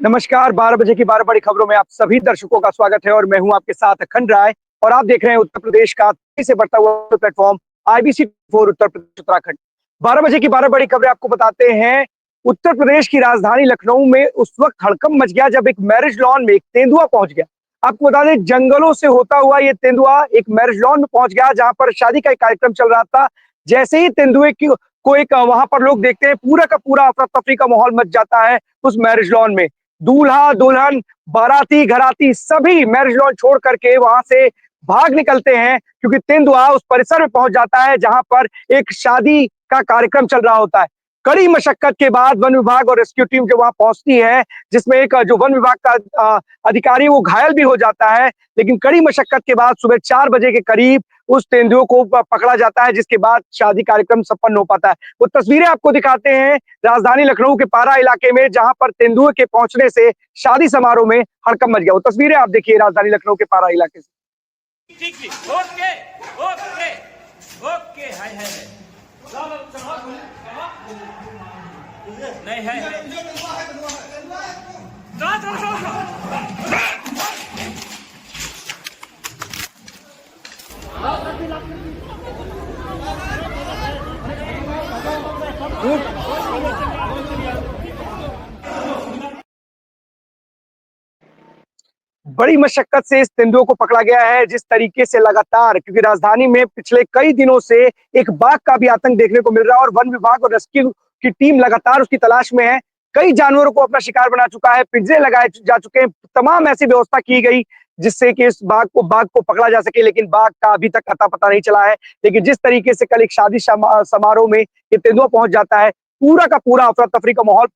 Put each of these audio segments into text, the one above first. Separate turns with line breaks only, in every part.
नमस्कार। 12 बजे की 12 बड़ी खबरों में आप सभी दर्शकों का स्वागत है और मैं हूं आपके साथ अखंड राय। और आप देख रहे हैं उत्तर प्रदेश का तेजी से बढ़ता हुआ platform IBC for Uttar Pradesh Uttarakhand. 12 बजे की 12 बड़ी खबरें आपको बताते हैं। उत्तर प्रदेश की राजधानी लखनऊ में उस वक्त हड़कंप मच गया जब एक मैरिज लॉन में एक तेंदुआ पहुंच गया। आपको बता दें, जंगलों से होता हुआ ये तेंदुआ एक मैरिज लॉन में पहुंच गया जहां पर शादी का एक कार्यक्रम चल रहा था। जैसे ही तेंदुए की को एक वहां पर लोग देखते हैं, पूरा का पूरा अफरा तफरी का माहौल मच जाता है उस मैरिज लॉन में। दूल्हा दुल्हन बाराती घराती सभी मैरिज लॉन छोड़ करके वहां से भाग निकलते हैं, क्योंकि तेंदुआ उस परिसर में पहुंच जाता है जहां पर एक शादी का कार्यक्रम चल रहा होता है। कड़ी मशक्कत के बाद वन विभाग और रेस्क्यू टीम जो वहां पहुंचती है, जिसमें एक जो वन विभाग का अधिकारी वो घायल भी हो जाता है, लेकिन कड़ी मशक्कत के बाद सुबह 4 बजे के करीब उस तेंदुए को पकड़ा जाता है, जिसके बाद शादी कार्यक्रम संपन्न हो पाता है। वो तस्वीरें आपको दिखाते हैं राजधानी लखनऊ के पारा इलाके में, जहां पर तेंदुए के पहुंचने से शादी समारोह में हड़कंप मच गया। वो तस्वीरें आप देखिए राजधानी लखनऊ के पारा इलाके से।
ठीक ठीक, ओके ओके ओके, हाय हाय नहीं है,
बड़ी मशक्कत से इस तेंदुए को पकड़ा गया है। जिस तरीके से लगातार, क्योंकि राजधानी में पिछले कई दिनों से एक बाघ का भी आतंक देखने को मिल रहा है और वन विभाग और रेस्क्यू की टीम लगातार उसकी तलाश में है। कई जानवरों को अपना शिकार बना चुका है, पिंजरे लगाए जा चुके हैं, तमाम ऐसी व्यवस्था की गई जिससे कि इस बाघ को पकड़ा जा सके, लेकिन बाघ का अभी तक अता पता नहीं चला है। लेकिन जिस तरीके से कल एक शादी समारोह में ये तेंदुआ पहुंच जाता है, पूरा का पूरा अफरा तफरी का माहौल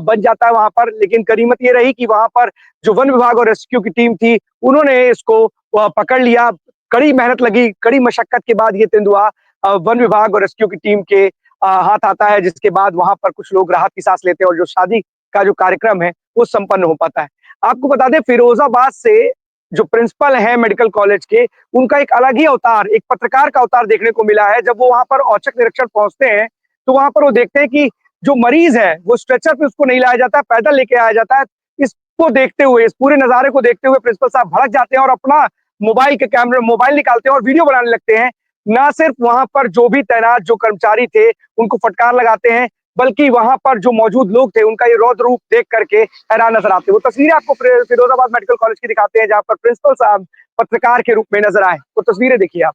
बन जाता है वहां पर। लेकिन करीमत ये रही कि वहां पर जो वन विभाग और रेस्क्यू की टीम थी, उन्होंने इसको पकड़ लिया। कड़ी मेहनत लगी, कड़ी मशक्कत के बाद ये तेंदुआ वन विभाग और रेस्क्यू की टीम के हाथ आता है, जिसके बाद वहां पर कुछ लोग राहत की सांस लेते हैं और जो शादी का जो कार्यक्रम है वो संपन्न हो पाता है। आपको बता दें, फिरोजाबाद से जो प्रिंसिपल है मेडिकल कॉलेज के, उनका एक अलग ही अवतार, एक पत्रकार का अवतार देखने को मिला है। जब वो वहां पर औचक निरीक्षण पहुंचते हैं तो वहां पर वो देखते हैं कि जो मरीज है वो स्ट्रेचर पे उसको नहीं लाया जाता, पैदल लेके आया जाता है। इसको देखते हुए, इस पूरे नजारे को देखते हुए प्रिंसिपल साहब भड़क जाते हैं और अपना मोबाइल निकालते हैं और वीडियो बनाने लगते हैं। ना सिर्फ वहां पर जो भी तैनात जो कर्मचारी थे उनको फटकार लगाते हैं, बल्कि वहां पर जो मौजूद लोग थे उनका ये रौद्र रूप देख करके हैरान नजर आते हैं। वो तस्वीरें आपको फिरोजाबाद मेडिकल कॉलेज की दिखाते हैं, जहां पर प्रिंसिपल साहब पत्रकार के रूप में नजर आए। वो तस्वीरें देखिए आप।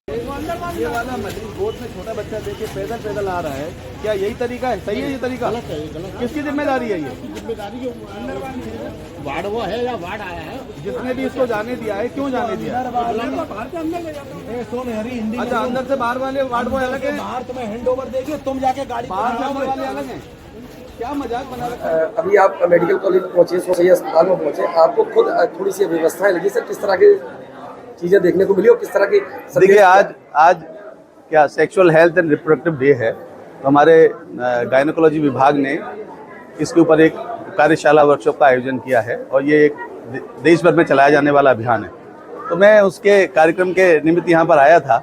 ये वाला मरीज गोद में छोटा बच्चा लेके पैदल पैदल आ रहा है, क्या यही तरीका है? सही है ये तरीका? गलत है, गलत। किसकी जिम्मेदारी है ये? जिम्मेदारी वार्ड वो है या वार्ड आया है जिसने भी इसको जाने दिया है? क्यों जाने दिया? अच्छा, अंदर से बाहर वाले वार्ड बॉय अलग है, बाहर तुम्हें हैंड ओवर देगी, तुम जाके गाड़ी बाहर वाले अलग है। क्या मजाक बना रखा है?
अभी आप मेडिकल कॉलेज पहुंचे, सही अस्पताल में पहुंचे, आपको खुद थोड़ी सी व्यवस्थाएं लगी सर? किस तरह की चीजें देखने को मिली और किस तरह की?
देखिए, आज क्या sexual health and reproductive day है, तो हमारे गायनोकोलॉजी विभाग ने इसके ऊपर एक कार्यशाला वर्कशॉप का आयोजन किया है और ये एक देश भर में चलाया जाने वाला अभियान है। तो मैं उसके कार्यक्रम के निमित्त यहाँ पर आया था।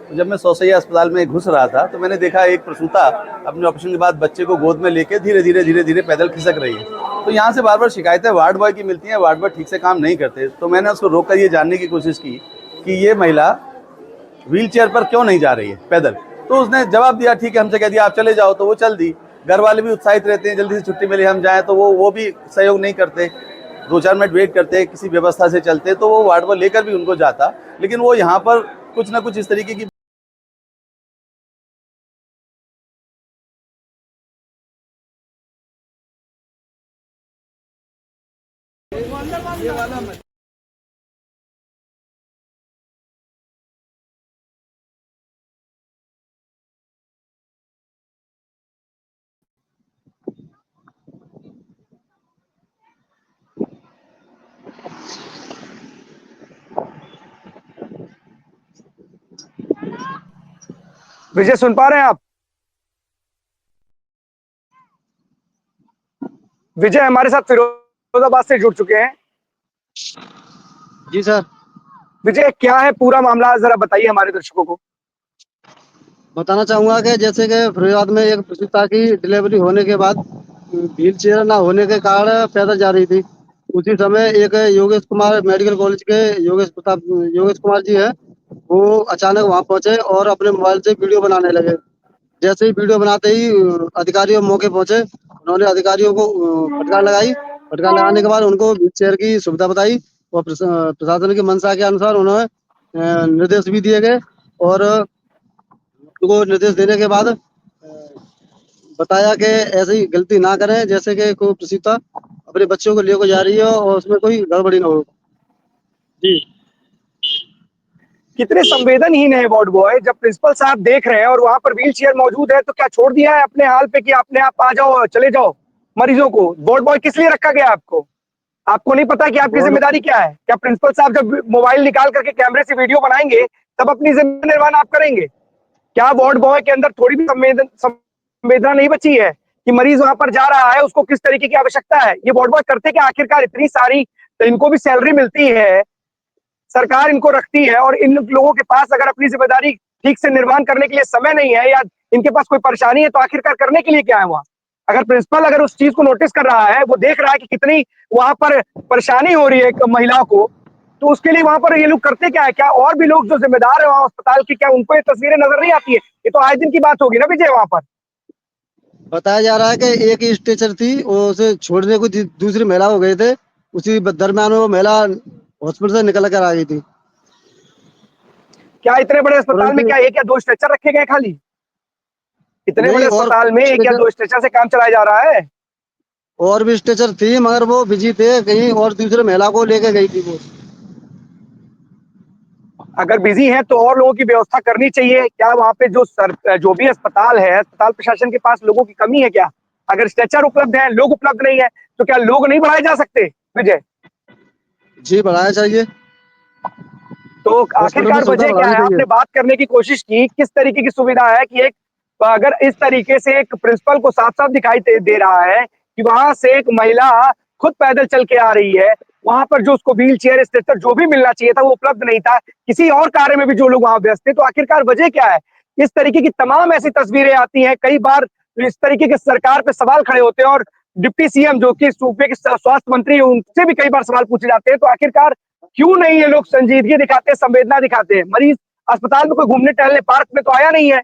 तो जब मैं सौसैया अस्पताल में घुस रहा था तो मैंने देखा एक प्रसूता अपने ऑपरेशन के बाद बच्चे को गोद में लेके धीरे धीरे पैदल खिसक रही है। तो यहाँ से बार बार शिकायतें वार्ड बॉय की मिलती हैं, वार्ड बॉय ठीक से काम नहीं करते। तो मैंने उसको रोककर ये जानने की कोशिश की कि ये महिला व्हील चेयर पर क्यों नहीं जा रही है पैदल। तो उसने जवाब दिया, ठीक है, हमसे कह दिया आप चले जाओ, तो वो चल दी। घर वाले भी उत्साहित रहते हैं, जल्दी से छुट्टी मिले हम जाएं, तो वो भी सहयोग नहीं करते, 2-4 मिनट वेट करते, किसी व्यवस्था से चलते, तो वो वार्ड बॉय लेकर भी उनको जाता। लेकिन वो यहाँ पर कुछ ना कुछ इस तरीके की ये वाला
विजय, सुन पा रहे हैं आप? विजय हमारे साथ फिरोजाबाद से जुड़ चुके हैं।
जी सर।
विजय, क्या है पूरा मामला, जरा बताइए हमारे दर्शकों को।
बताना चाहूंगा कि जैसे कि फरीदाबाद में एक प्रसूता की डिलीवरी होने के बाद व्हील चेयर ना होने के कारण पैदल जा रही थी। उसी समय एक योगेश कुमार मेडिकल कॉलेज के योगेश कुमार जी है, वो अचानक वहां पहुंचे और अपने मोबाइल से वीडियो बनाने लगे। जैसे ही वीडियो बनाते ही अधिकारी मौके पहुंचे। उन्होंने अधिकारियों को फटकार लगाई। फटकार लगाने के बाद उनको व्हील चेयर की सुविधा बताई और प्रशासन की मंशा के अनुसार उन्हें निर्देश भी दिए गए। और उनको निर्देश देने के बाद बताया कि ऐसी गलती ना करें, जैसे कि कोई प्रसिद्ध अपने बच्चों को लेकर जा रही हो और उसमें कोई गड़बड़ी ना हो। जी।
कितने संवेदनहीन है वार्ड बॉय। जब प्रिंसिपल साहब देख रहे हैं और वहां पर व्हील चेयर मौजूद है तो क्या छोड़ दिया है अपने हाल पे कि अपने आप आ जाओ चले जाओ मरीजों को? वार्ड बॉय किस लिए रखा गया आपको? आपको नहीं पता कि आपकी
और
जिम्मेदारी क्या है? क्या प्रिंसिपल साहब जब मोबाइल निकाल करके कैमरे से वीडियो बनाएंगे तब अपनी जिम्मेदारी निर्वहन आप करेंगे? क्या वार्ड बॉय के अंदर थोड़ी भी संवेदना नहीं बची है कि मरीज वहां पर जा रहा है, उसको किस तरीके की आवश्यकता है? ये वार्ड बॉय करते क्या आखिरकार? इतनी सारी तो इनको भी सैलरी मिलती है, सरकार इनको रखती है, और इन लोगों के पास अगर अपनी जिम्मेदारी ठीक से निर्वहन करने के लिए समय नहीं है या इनके पास कोई परेशानी है तो आखिरकार करने के लिए क्या है वहां? अगर प्रिंसिपल अगर उस चीज को नोटिस कर रहा है, वो देख रहा है कि कितनी वहां पर परेशानी हो रही है एक महिला को, तो उसके लिए वहां पर ये लोग करते क्या है? क्या और भी लोग जो जिम्मेदार है वहां अस्पताल की, क्या उनको ये तस्वीरें नजर नहीं आती है? ये तो आए दिन की बात होगी ना विजय वहां पर।
बताया जा रहा है कि एक ही स्ट्रेचर थी, वो उसे छोड़ने को दूसरी महिला हो गए थे। उसी दरमियान वो महिला हॉस्पिटल से निकल कर आ गई थी।
क्या इतने बड़े अस्पताल
तुरंत
में
ही
क्या एक या दो स्ट्रेचर रखे गए खाली? इतने बड़े
नहीं,
अस्पताल में एक या दो स्ट्रेचर से काम चलाया जा रहा है?
और भी स्ट्रेचर थी, मगर वो बिजी थे कहीं और दूसरे महिला को लेके गई थी वो।
अगर बिजी है तो और लोगों की व्यवस्था करनी चाहिए। क्या वहां पे जो भी अस्पताल है, अस्पताल प्रशासन के पास लोगों की कमी है क्या? अगर स्ट्रेचर उपलब्ध है, लोग उपलब्ध नहीं है, तो क्या लोग नहीं बढ़ाए जा सकते विजय?
जी, बढ़ाना चाहिए।
तो
हॉस्पिटल में
आखिरकार
सुविधा
वजह क्या
बढ़ानी
है?
चाहिए।
आपने बात करने की कोशिश की, किस तरीके की सुविधा है कि एक अगर इस तरीके से एक प्रिंसिपल को साफ साफ दिखाई दे रहा है कि वहां से एक महिला खुद पैदल चल के आ रही है, वहां पर जो उसको व्हील चेयर स्ट्रेचर जो भी मिलना चाहिए था वो उपलब्ध नहीं था, किसी और कार्य में भी जो लोग वहां व्यस्त थे, तो आखिरकार वजह क्या है? इस तरीके की तमाम ऐसी तस्वीरें आती हैं, कई बार इस तरीके के सरकार पे सवाल खड़े होते हैं, और डिप्टी सीएम जो कि सूबे के स्वास्थ्य मंत्री है उनसे भी कई बार सवाल पूछे जाते हैं। तो आखिरकार क्यों नहीं ये लोग संजीदगी दिखाते हैं, संवेदना दिखाते हैं? मरीज अस्पताल में कोई घूमने टहलने पार्क में तो आया नहीं है,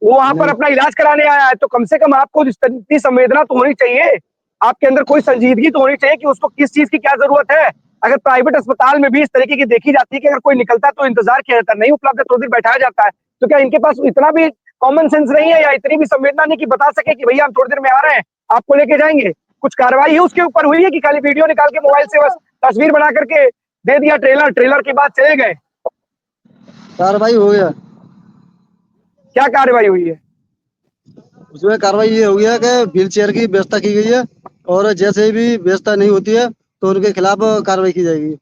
वो वहां पर
नहीं,
अपना इलाज कराने आया है, तो कम से कम आपको इतनी संवेदना तो होनी चाहिए, आपके अंदर कोई संजीदगी तो होनी चाहिए कि उसको किस चीज की क्या जरूरत है। अगर प्राइवेट अस्पताल में भी इस तरीके की देखी जाती है कि अगर कोई निकलता है तो इंतजार किया जाता है, नहीं उपलब्ध है थोड़ी देर बैठाया जाता है, तो क्या इनके पास इतना भी कॉमन सेंस नहीं है या इतनी भी संवेदना नहीं कि बता सके कि भैया हम थोड़ी देर में आ रहे हैं, आपको लेके जाएंगे? कुछ कार्रवाई है उसके ऊपर हुई है कि खाली वीडियो निकाल के मोबाइल से बस तस्वीर बना करके दे दिया, ट्रेलर ट्रेलर के बाद चले गए?
कार्रवाई हो गया।
क्या कार्रवाई हुई है?
उसमें कार्रवाई ये हो गया कि व्हील चेयर की व्यवस्था की गई है, और जैसे भी व्यवस्था नहीं होती है तो उनके खिलाफ कार्रवाई की जाएगी।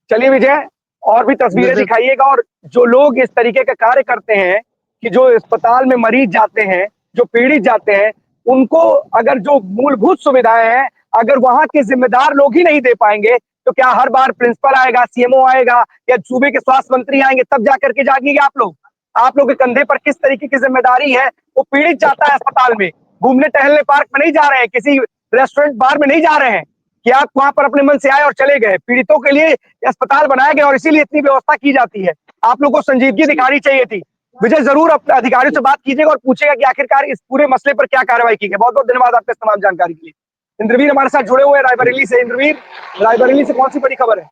चलिए विजय, और भी तस्वीरें
निर्देश।
दिखाइएगा, और जो लोग इस तरीके का कार्य करते हैं कि जो अस्पताल में मरीज जाते हैं, जो पीड़ित जाते हैं, उनको अगर जो मूलभूत सुविधाएं हैं अगर वहां के जिम्मेदार लोग ही नहीं दे पाएंगे, तो क्या हर बार प्रिंसिपल आएगा, सीएमओ आएगा या सूबे के स्वास्थ्य मंत्री आएंगे तब जाकर के जागिएगा आप लोग? आप लोग के कंधे पर किस तरीके की जिम्मेदारी है? वो पीड़ित जाता है अस्पताल में, घूमने टहलने पार्क में नहीं जा रहे हैं, किसी रेस्टोरेंट बार में नहीं जा रहे हैं कि आप वहां पर अपने मन से आए और चले गए। पीड़ितों के लिए अस्पताल बनाया गया और इसीलिए इतनी व्यवस्था की जाती है। आप लोगों को संजीदगी दिखानी चाहिए थी। विजय, जरूर अपने अधिकारियों से बात कीजिएगा और पूछेगा कि आखिरकार इस पूरे मसले पर क्या कार्रवाई की गई। बहुत बहुत धन्यवाद आपका इस तमाम जानकारी के लिए। इंद्रवीर हमारे साथ जुड़े हुए हैं रायबरेली से। इंद्रवीर, रायबरेली से कौन सी बड़ी खबर है?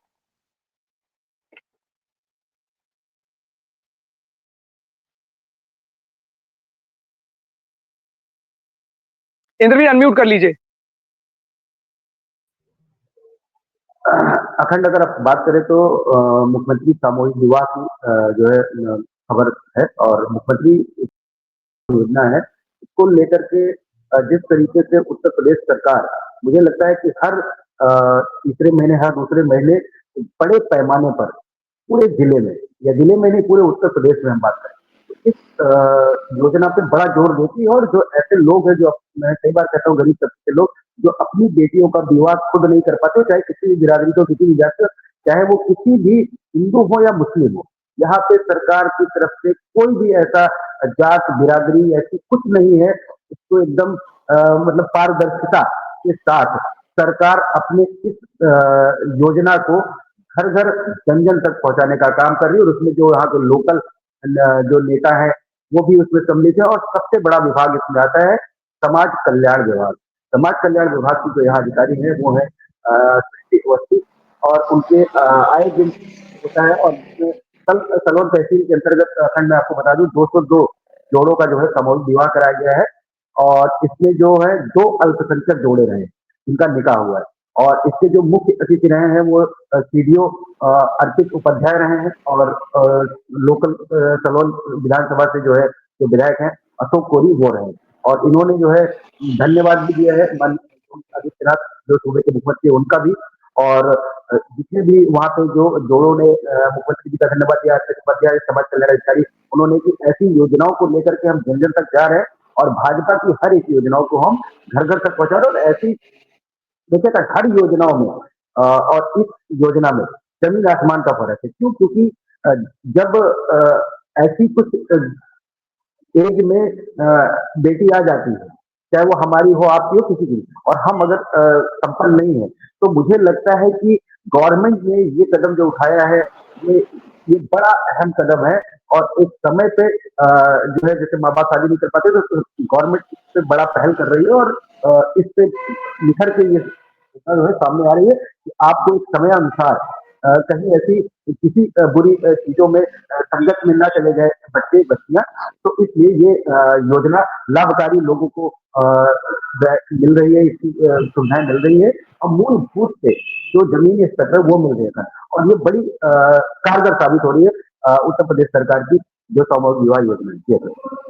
इंद्रवीर अनम्यूट कर लीजिए।
अखंड अगर आप बात करें तो मुख्यमंत्री सामूहिक विवाह की जो है खबर है, और मुख्यमंत्री योजना है इसको लेकर के जिस तरीके से उत्तर प्रदेश सरकार, मुझे लगता है कि हर तीसरे महीने हर दूसरे महीने बड़े पैमाने पर पूरे जिले में, या जिले में नहीं पूरे उत्तर प्रदेश में हम बात करें तो इस योजना पे बड़ा जोर देती है। और जो ऐसे लोग हैं जो मैं कई बार कहता हूँ गरीब तबके के लोग जो अपनी बेटियों का विवाह खुद नहीं कर पाते, चाहे किसी भी बिरादरी को, किसी भी जाति को, चाहे वो किसी भी हिंदू हो या मुस्लिम हो, यहाँ पे सरकार की तरफ से कोई भी ऐसा जात बिरादरी ऐसी कुछ नहीं है, इसको एकदम मतलब पारदर्शिता के साथ सरकार अपने इस योजना को घर घर जन जन तक पहुंचाने का काम कर रही है, और उसमें जो यहाँ के लोकल जो नेता है वो भी उसमें सम्मिलित है। और सबसे बड़ा विभाग इसमें आता है समाज कल्याण विभाग। समाज कल्याण विभाग की जो यहाँ अधिकारी है वो है सृष्टि अवस्थी, और उनके आए दिन होता है। और इसमें सलोन तहसील के अंतर्गत अखंड मैं आपको बता दूं 202 जोड़ों का जो है सामूहिक विवाह कराया गया है, और इसमें जो है 2 अल्पसंख्यक जोड़े रहे इनका निकाह हुआ है। और इसके जो मुख्य अतिथि रहे हैं वो सीडीओ अर्पित उपाध्याय रहे हैं, और लोकल सलोन विधानसभा से जो है जो विधायक हैं अशोक कोरी वो रहे हैं। और इन्होंने जो है धन्यवाद भी दिया है माननीय आदित्यनाथ जो सूबे के मुख्यमंत्री उनका भी। और जितने भी वहाँ पे जो जोड़ों ने मुख्यमंत्री जी का धन्यवाद दिया, अर्पित उपाध्याय समाज कल्याण अधिकारी, उन्होंने कि ऐसी योजनाओं को लेकर के हम जन जन तक जा रहे हैं, और भाजपा की हर एक योजनाओं को हम घर घर तक पहुंचा रहे हैं। और ऐसी देखिएगा हर योजनाओं में और इस योजना में जमीन आसमान का फर्क है। क्यों? क्योंकि जब ऐसी कुछ एज में बेटी आ जाती है, चाहे वो हमारी हो, आपकी हो, किसी की, और हम अगर संपन्न नहीं है, तो मुझे लगता है कि गवर्नमेंट ने ये कदम जो उठाया है ये ये बड़ा अहम कदम है। और एक समय पे जो है जैसे माँ बाप शादी नहीं कर पाते, तो गवर्नमेंट इस पे बड़ा पहल कर रही है, और इस पे निखर के ये जो है सामने आ रही है कि आपको एक समय अनुसार कहीं ऐसी किसी बुरी चीजों में संगत में ना चले गए बच्चे बच्चियां। तो इसलिए ये योजना लाभकारी लोगों को मिल रही है, इसकी सुविधाएं मिल रही है, और मूलभूत से जो जमीनी स्तर पर वो मिल रही है। और ये बड़ी कारगर साबित हो रही है उत्तर प्रदेश सरकार की जो सामूहिक विवाह योजना है।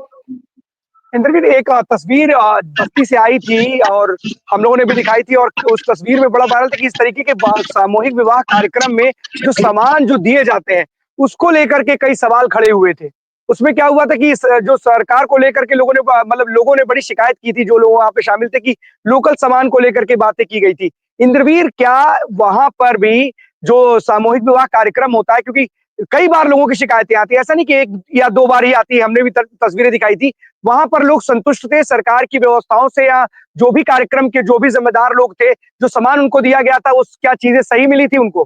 इंद्रजीत, एक तस्वीर बस्ती से आई थी और हम लोगों ने भी दिखाई थी, और उस तस्वीर में बड़ा वायरल था कि इस तरीके के सामूहिक विवाह कार्यक्रम में जो सामान जो दिए जाते हैं उसको लेकर के कई सवाल खड़े हुए थे। उसमें क्या हुआ था कि जो सरकार को लेकर के लोगों ने मतलब लोगों ने बड़ी शिकायत की थी, जो लोग वहां पे शामिल थे, कि लोकल सामान को लेकर के बातें की गई थी। इंद्रवीर, क्या वहां पर भी जो सामूहिक विवाह कार्यक्रम होता है, क्योंकि कई बार लोगों की शिकायतें आती है, ऐसा नहीं कि 1 या 2 बार ही आती है, हमने भी तस्वीरें दिखाई थी, वहां पर लोग संतुष्ट थे सरकार की व्यवस्थाओं से, या जो भी कार्यक्रम के जो भी जिम्मेदार लोग थे, जो सामान उनको दिया गया था, उस क्या चीजें सही मिली थी उनको?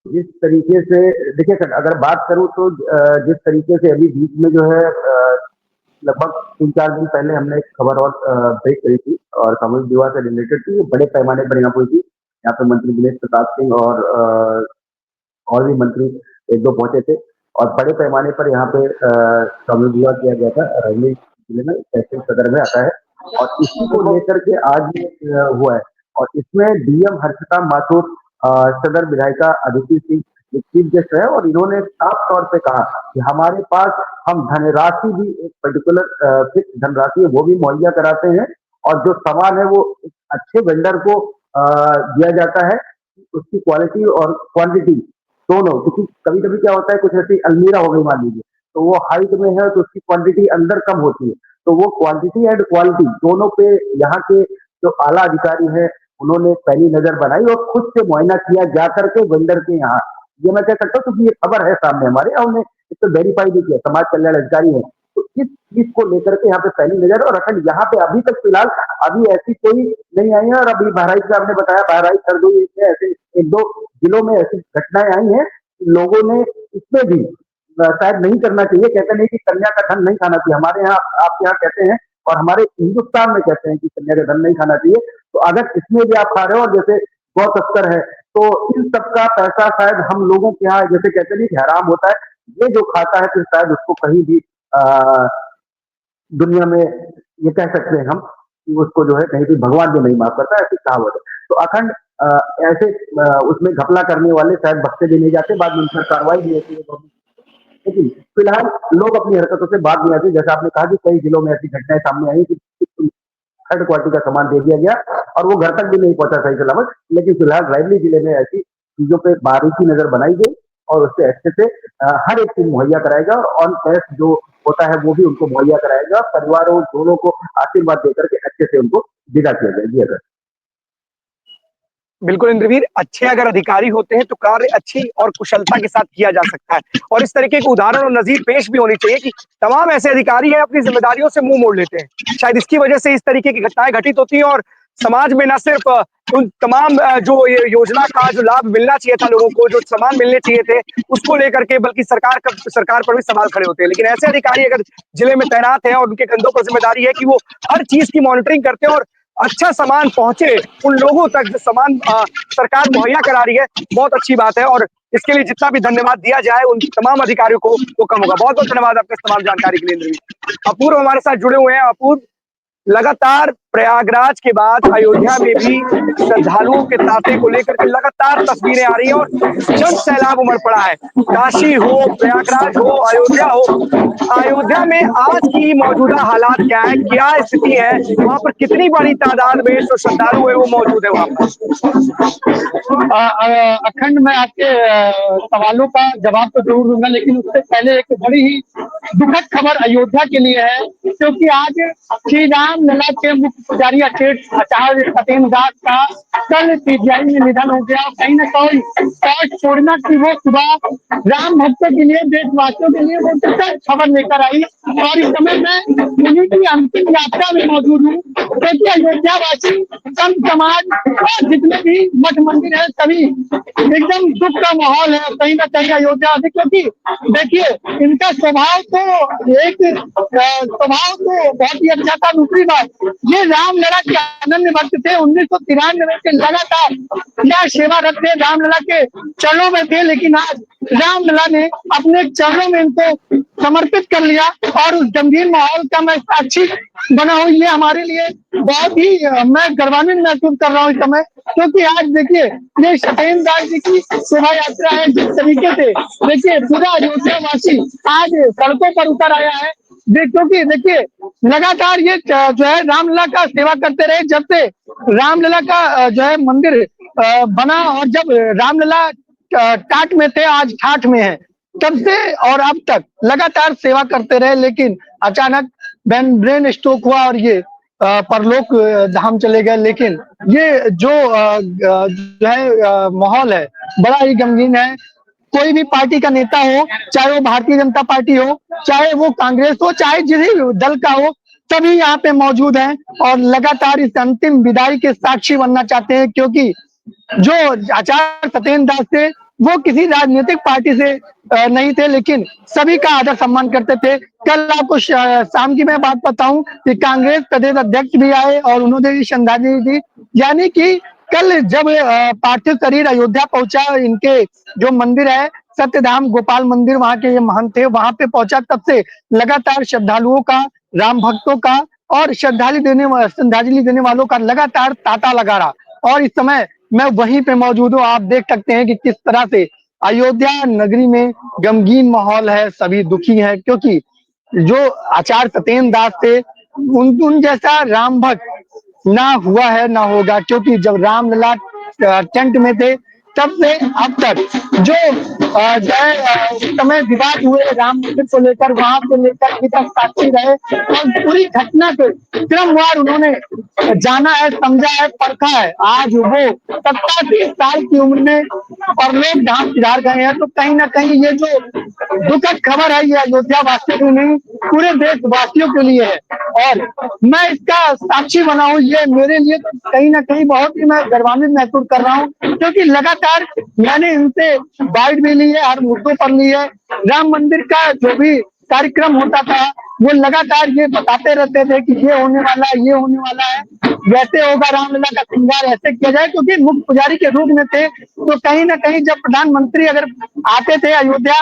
जिस तरीके से देखिए सर, अगर बात करूं तो जिस तरीके से अभी बीच में जो है लगभग 3-4 दिन पहले हमने एक खबर और ब्रेक करी थी, और सामूहिक विवाह से रिलेटेड थी, बड़े पैमाने पर यहाँ हुई थी। यहाँ पे मंत्री दिनेश प्रताप सिंह और भी मंत्री 1-2 पहुंचे थे, और बड़े पैमाने पर यहाँ पे सामूहिक विवाह किया गया था। रैली जिले में तहसील सदर में आता है, और इसी को लेकर के आज ये हुआ है। और इसमें डीएम हर्षिता माथुर, सदर विधायिका अदिति सिंह चीफ गेस्ट रहे, और इन्होंने साफ तौर पे कहा कि हमारे पास हम धनराशि भी एक पर्टिकुलर फिक्स धनराशि है वो भी मुहैया कराते हैं, और जो सामान है वो एक अच्छे वेंडर को दिया जाता है, उसकी क्वालिटी और क्वांटिटी दोनों। क्योंकि कभी कभी क्या होता है, कुछ ऐसी अलमीरा हो गई मान लीजिए, तो वो हाइट में है तो उसकी क्वांटिटी अंदर कम होती है, तो वो क्वांटिटी एंड क्वालिटी दोनों पे यहाँ के जो आला अधिकारी है उन्होंने पहली नजर बनाई, और खुद से मुआयना किया जा करके वेंडर के यहाँ। ये मैं कह सकता हूँ क्योंकि ये खबर है सामने हमारे, और हमने इसको वेरीफाई भी किया, समाज कल्याण अधिकारी है, तो इस चीज को लेकर के यहाँ पे पहली नजर। और अखंड यहाँ पे अभी तक फिलहाल अभी ऐसी कोई नहीं आई है। और अभी बहराइच का आपने बताया, बहराइच हरदोई में ऐसे 1-2 जिलों में ऐसी घटनाएं आई हैं, लोगों ने इसमें भी शायद नहीं करना चाहिए। कहते नहीं कि कन्या का धन नहीं खाना चाहिए, हमारे यहाँ आपके यहाँ कहते हैं, और हमारे हिंदुस्तान में कहते हैं कि कन्या का धन नहीं खाना चाहिए। तो अगर इसमें भी आप खा रहे हो, और जैसे गौ तस्कर है, तो इन सबका पैसा शायद हम लोगों के यहाँ जैसे कहते नहीं कि हराम होता है, ये जो खाता है फिर शायद उसको कहीं भी दुनिया में ये कह सकते हैं हम कि उसको जो है कहीं भी भगवान भी नहीं माफ करता, ऐसी कहावत है। तो अखंड ऐसे उसमें घपला करने वाले शायद बख्शे भी नहीं जाते, बाद में उन पर कार्रवाई भी होती है। लेकिन फिलहाल लोग अपनी हरकतों से बात नहीं आती। जैसा आपने कहा कि कई जिलों में ऐसी घटनाएं सामने आई कि थर्ड क्वालिटी का सामान दे दिया गया, और वो घर तक भी नहीं पहुंचा सही सलामत। लेकिन फिलहाल रायबरेली जिले में ऐसी चीजों पे बारीकी नजर बनाई गई, और उससे अच्छे से हर एक चीज मुहैया कराएगा, और ऑन पैस जो होता है वो भी उनको मुहैया कराएगा। परिवारों दोनों को आशीर्वाद देकर के अच्छे से उनको विदा किया जाए। जी अगर
बिल्कुल इंद्रवीर, अच्छे अगर अधिकारी होते हैं तो कार्य अच्छी और कुशलता के साथ किया जा सकता है और इस तरीके के उदाहरण और नजीर पेश भी होनी चाहिए कि तमाम ऐसे अधिकारी हैं अपनी जिम्मेदारियों से मुंह मोड़ लेते हैं। शायद इसकी वजह से इस तरीके की घटनाएं घटित होती हैं और समाज में न सिर्फ उन तमाम जो ये योजना का जो लाभ मिलना चाहिए था लोगों को, जो सामान मिलने चाहिए थे उसको लेकर के, बल्कि सरकार पर भी सवाल खड़े होते हैं। लेकिन ऐसे अधिकारी अगर जिले में तैनात हैं और उनके कंधों पर जिम्मेदारी है कि वो हर चीज की मॉनिटरिंग करते हैं और अच्छा सामान पहुंचे उन लोगों तक जो सामान सरकार मुहैया करा रही है, बहुत अच्छी बात है और इसके लिए जितना भी धन्यवाद दिया जाए उन तमाम अधिकारियों को वो कम होगा। बहुत बहुत धन्यवाद आपके तमाम जानकारी के लिए इंद्रवीर। अपूर्व हमारे साथ जुड़े हुए हैं। अपूर्व, लगातार प्रयागराज के बाद अयोध्या में भी श्रद्धालुओं के तांते को लेकर के लगातार तस्वीरें आ रही हैं और जन सैलाब उमड़ पड़ा है। काशी हो, प्रयागराज हो, अयोध्या हो, अयोध्या में आज की मौजूदा हालात क्या है, क्या स्थिति है, वहां पर कितनी बड़ी तादाद में जो श्रद्धालु है वो मौजूद है वहां पर?
अखंड मैं आपके सवालों का जवाब तो जरूर दूंगा, लेकिन उससे पहले एक बड़ी ही दुखद खबर अयोध्या के लिए है, क्योंकि आज श्री राम लला के मुख्य पुजारी आचार्य सत्येंद्र दास का कल पीजीआई में निधन हो गया। कहीं ना कहीं छोड़ना की वो सुबह राम भक्तों के लिए, देशवासियों के लिए वो खबर लेकर आई और इस समय मैं उन्हीं की अंतिम यात्रा में मौजूद हूँ, क्योंकि अयोध्यावासी, संत समाज और जितने भी मठ मंदिर है सभी एकदम दुख का माहौल है कहीं ना कहीं अयोध्या से, क्योंकि देखिए इनका स्वभाव तो बहुत ही अच्छा था। दूसरी बात, ये रामलला के अनन्य भक्त थे। 1993 से लगातार यह सेवारत थे, रामलला के चरणों में थे, लेकिन आज रामलला ने अपने चरणों में इनको समर्पित कर लिया और उस गंभीर माहौल का मैं साक्षी बना हूँ। ये हमारे लिए बहुत ही मैं गर्वान्वित महसूस कर रहा हूँ इस समय, क्योंकि आज देखिए ये सत्येंद्र दास जी की शोभा यात्रा है। जिस तरीके से देखिए पूरा अयोध्यावासी आज सड़कों पर उतर आया है, क्योंकि देखिए लगातार ये जो है रामलला का सेवा करते रहे। जब से रामलला का जो है मंदिर बना और जब रामलला टाट में थे, आज ठाठ में है, तब से और अब तक लगातार सेवा करते रहे, लेकिन अचानक ब्रेन स्ट्रोक हुआ और ये परलोक धाम चले गए। लेकिन ये जो है माहौल है बड़ा ही गमगीन है। कोई भी पार्टी का नेता हो, चाहे वो भारतीय जनता पार्टी हो, चाहे वो कांग्रेस हो, चाहे जिस दल का हो, सभी यहाँ पे मौजूद हैं और लगातार इस अंतिम विदाई के साक्षी बनना चाहते हैं, क्योंकि जो आचार्य सत्येंद्र दास थे वो किसी राजनीतिक पार्टी से नहीं थे, लेकिन सभी का आदर सम्मान करते थे। कल आपको शाम की मैं बात बताऊं कि कांग्रेस प्रदेश अध्यक्ष भी आए और उन्होंने भी श्रद्धांजलि दी, यानी कि कल जब पार्थिव शरीर अयोध्या पहुंचा, इनके जो मंदिर है सत्यधाम गोपाल मंदिर, वहां के ये महंत थे, वहां पे पहुंचा, तब से लगातार श्रद्धालुओं का, राम भक्तों का और श्रद्धांजलि देने वालों का लगातार तांता लगा रहा। और इस समय मैं वहीं पे मौजूद हूँ। आप देख सकते हैं कि किस तरह से अयोध्या नगरी में गमगीन माहौल है, सभी दुखी है, क्योंकि जो आचार्य सत्येंद्र दास थे उन जैसा राम भक्त ना हुआ है ना होगा, क्योंकि जब रामलला टेंट में थे तब से अब तक जो समय विवाद हुए राम मंदिर को लेकर, वहां से लेकर अभी तक साक्षी रहे और पूरी घटना के क्रमवार उन्होंने जाना है, समझा है, परखा है। आज वो 87 साल की उम्र में परलोक धाम सिधार गए हैं। तो कहीं ना कहीं ये जो दुखद खबर है ये अयोध्या वासियों के नहीं पूरे देशवासियों के लिए है और मैं इसका साक्षी बना हूँ। ये मेरे लिए तो कहीं ना कहीं बहुत ही मैं गर्वान्वित महसूस कर रहा हूँ, क्योंकि लगातार मैंने इनसे बाइट भी ली है, हर मुद्दों पर ली है। राम मंदिर का जो भी कार्यक्रम होता था वो लगातार ये बताते रहते थे कि ये होने वाला है, ये होने वाला है, वैसे होगा, रामलला का श्रृंगार ऐसे किया जाए, क्योंकि मुख्य पुजारी के रूप में थे। तो कहीं ना कहीं जब प्रधानमंत्री अगर आते थे अयोध्या,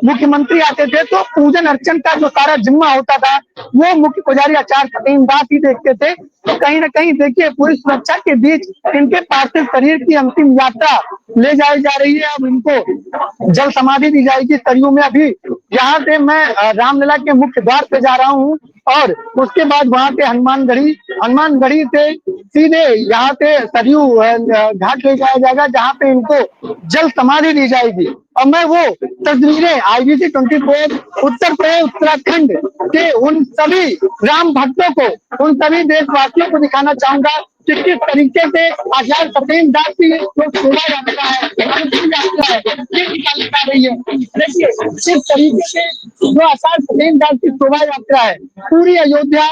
मुख्यमंत्री आते थे, तो पूजन अर्चन का जो सारा जिम्मा होता था वो मुख्य पुजारी आचार्य सत्येंद्र दास ही देखते थे। तो कहीं ना कहीं देखिए पूरी सुरक्षा के बीच इनके पार्थिव शरीर की अंतिम यात्रा ले जाई जा रही है। अब इनको जल समाधि दी जाएगी सरयू में। अभी यहाँ से मैं रामलला के मुख्य द्वार पे जा रहा हूँ और उसके बाद वहां से हनुमानगढ़ी से सीधे यहाँ से सरयू घाट ले जाया जाएगा, जहाँ पे इनको जल समाधि दी जाएगी। और मैं वो तस्वीरें IBC 24 उत्तर प्रदेश उत्तराखंड के उन सभी राम भक्तों को, उन सभी देशवासियों को दिखाना चाहूंगा कि किस तरीके से आचार्य सत्येंद्र दास की जो शोभा यात्रा है, अंतिम यात्रा है, ये निकाली जा रही है। देखिए किस तरीके से जो आचार्य सत्येंद्र दास की शोभा यात्रा है, पूरी अयोध्या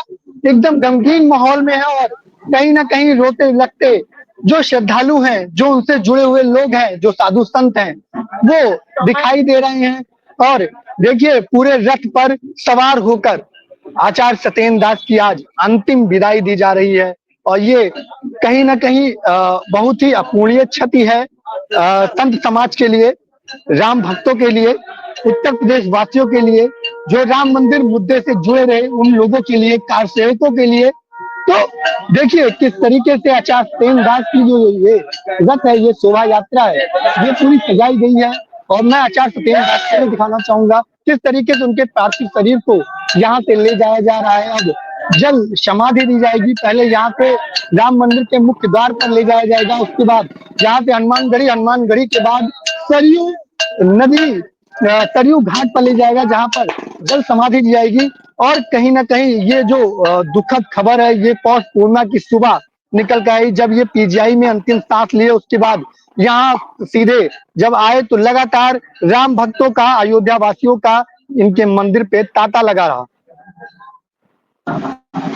एकदम गमगीन माहौल में है और कहीं ना कहीं रोते लगते जो श्रद्धालु हैं, जो उनसे जुड़े हुए लोग हैं, जो साधु संत हैं, वो दिखाई दे रहे हैं। और देखिए पूरे रथ पर सवार होकर आचार्य सत्येंद्र दास की आज अंतिम विदाई दी जा रही है और ये कहीं ना कहीं बहुत ही अपूरणीय क्षति है संत समाज के लिए, राम भक्तों के लिए, उत्तर प्रदेश वासियों के लिए, जो राम मंदिर मुद्दे से जुड़े रहे उन लोगों के लिए, कार सेवकों के लिए। तो देखिए किस तरीके से आचार्य सत्येंद्र दास की जो ये रथ है, ये शोभा यात्रा है, ये पूरी सजाई गई है और मैं आचार्य सत्येंद्र दास को दिखाना चाहूंगा किस तरीके से उनके पार्थिव शरीर को यहाँ से ले जाया जा रहा है। अब जल समाधि दी जाएगी, पहले यहाँ पे राम मंदिर के मुख्य द्वार पर ले जाया जाएगा, उसके बाद यहाँ पे हनुमानगढ़ी के बाद सरयू नदी, सरयू घाट पर ले जाएगा जहां पर जल समाधि दी जाएगी। और कहीं ना कहीं ये जो दुखद खबर है, ये पौष पूर्णिमा की सुबह निकल कर आई, जब ये PGI में अंतिम सांस लिए, उसके बाद यहाँ सीधे जब आए तो लगातार राम भक्तों का, अयोध्या वासियों का इनके मंदिर पे तांता लगा रहा।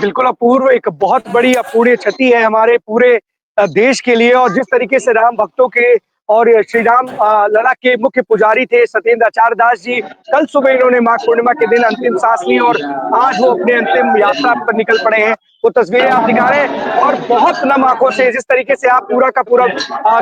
बिल्कुल अपूर्व, एक बहुत बड़ी अपूर्णीय क्षति है हमारे पूरे देश के लिए। और जिस तरीके से राम भक्तों के और श्री राम लला के मुख्य पुजारी थे सत्येंद्र आचार्य दास जी, कल सुबह इन्होंने माघ पूर्णिमा के दिन अंतिम सांस ली और आज वो अपने अंतिम यात्रा पर निकल पड़े हैं। वो तस्वीरें आप दिखा रहे हैं और बहुत नम आंखों से जिस तरीके से आप पूरा का पूरा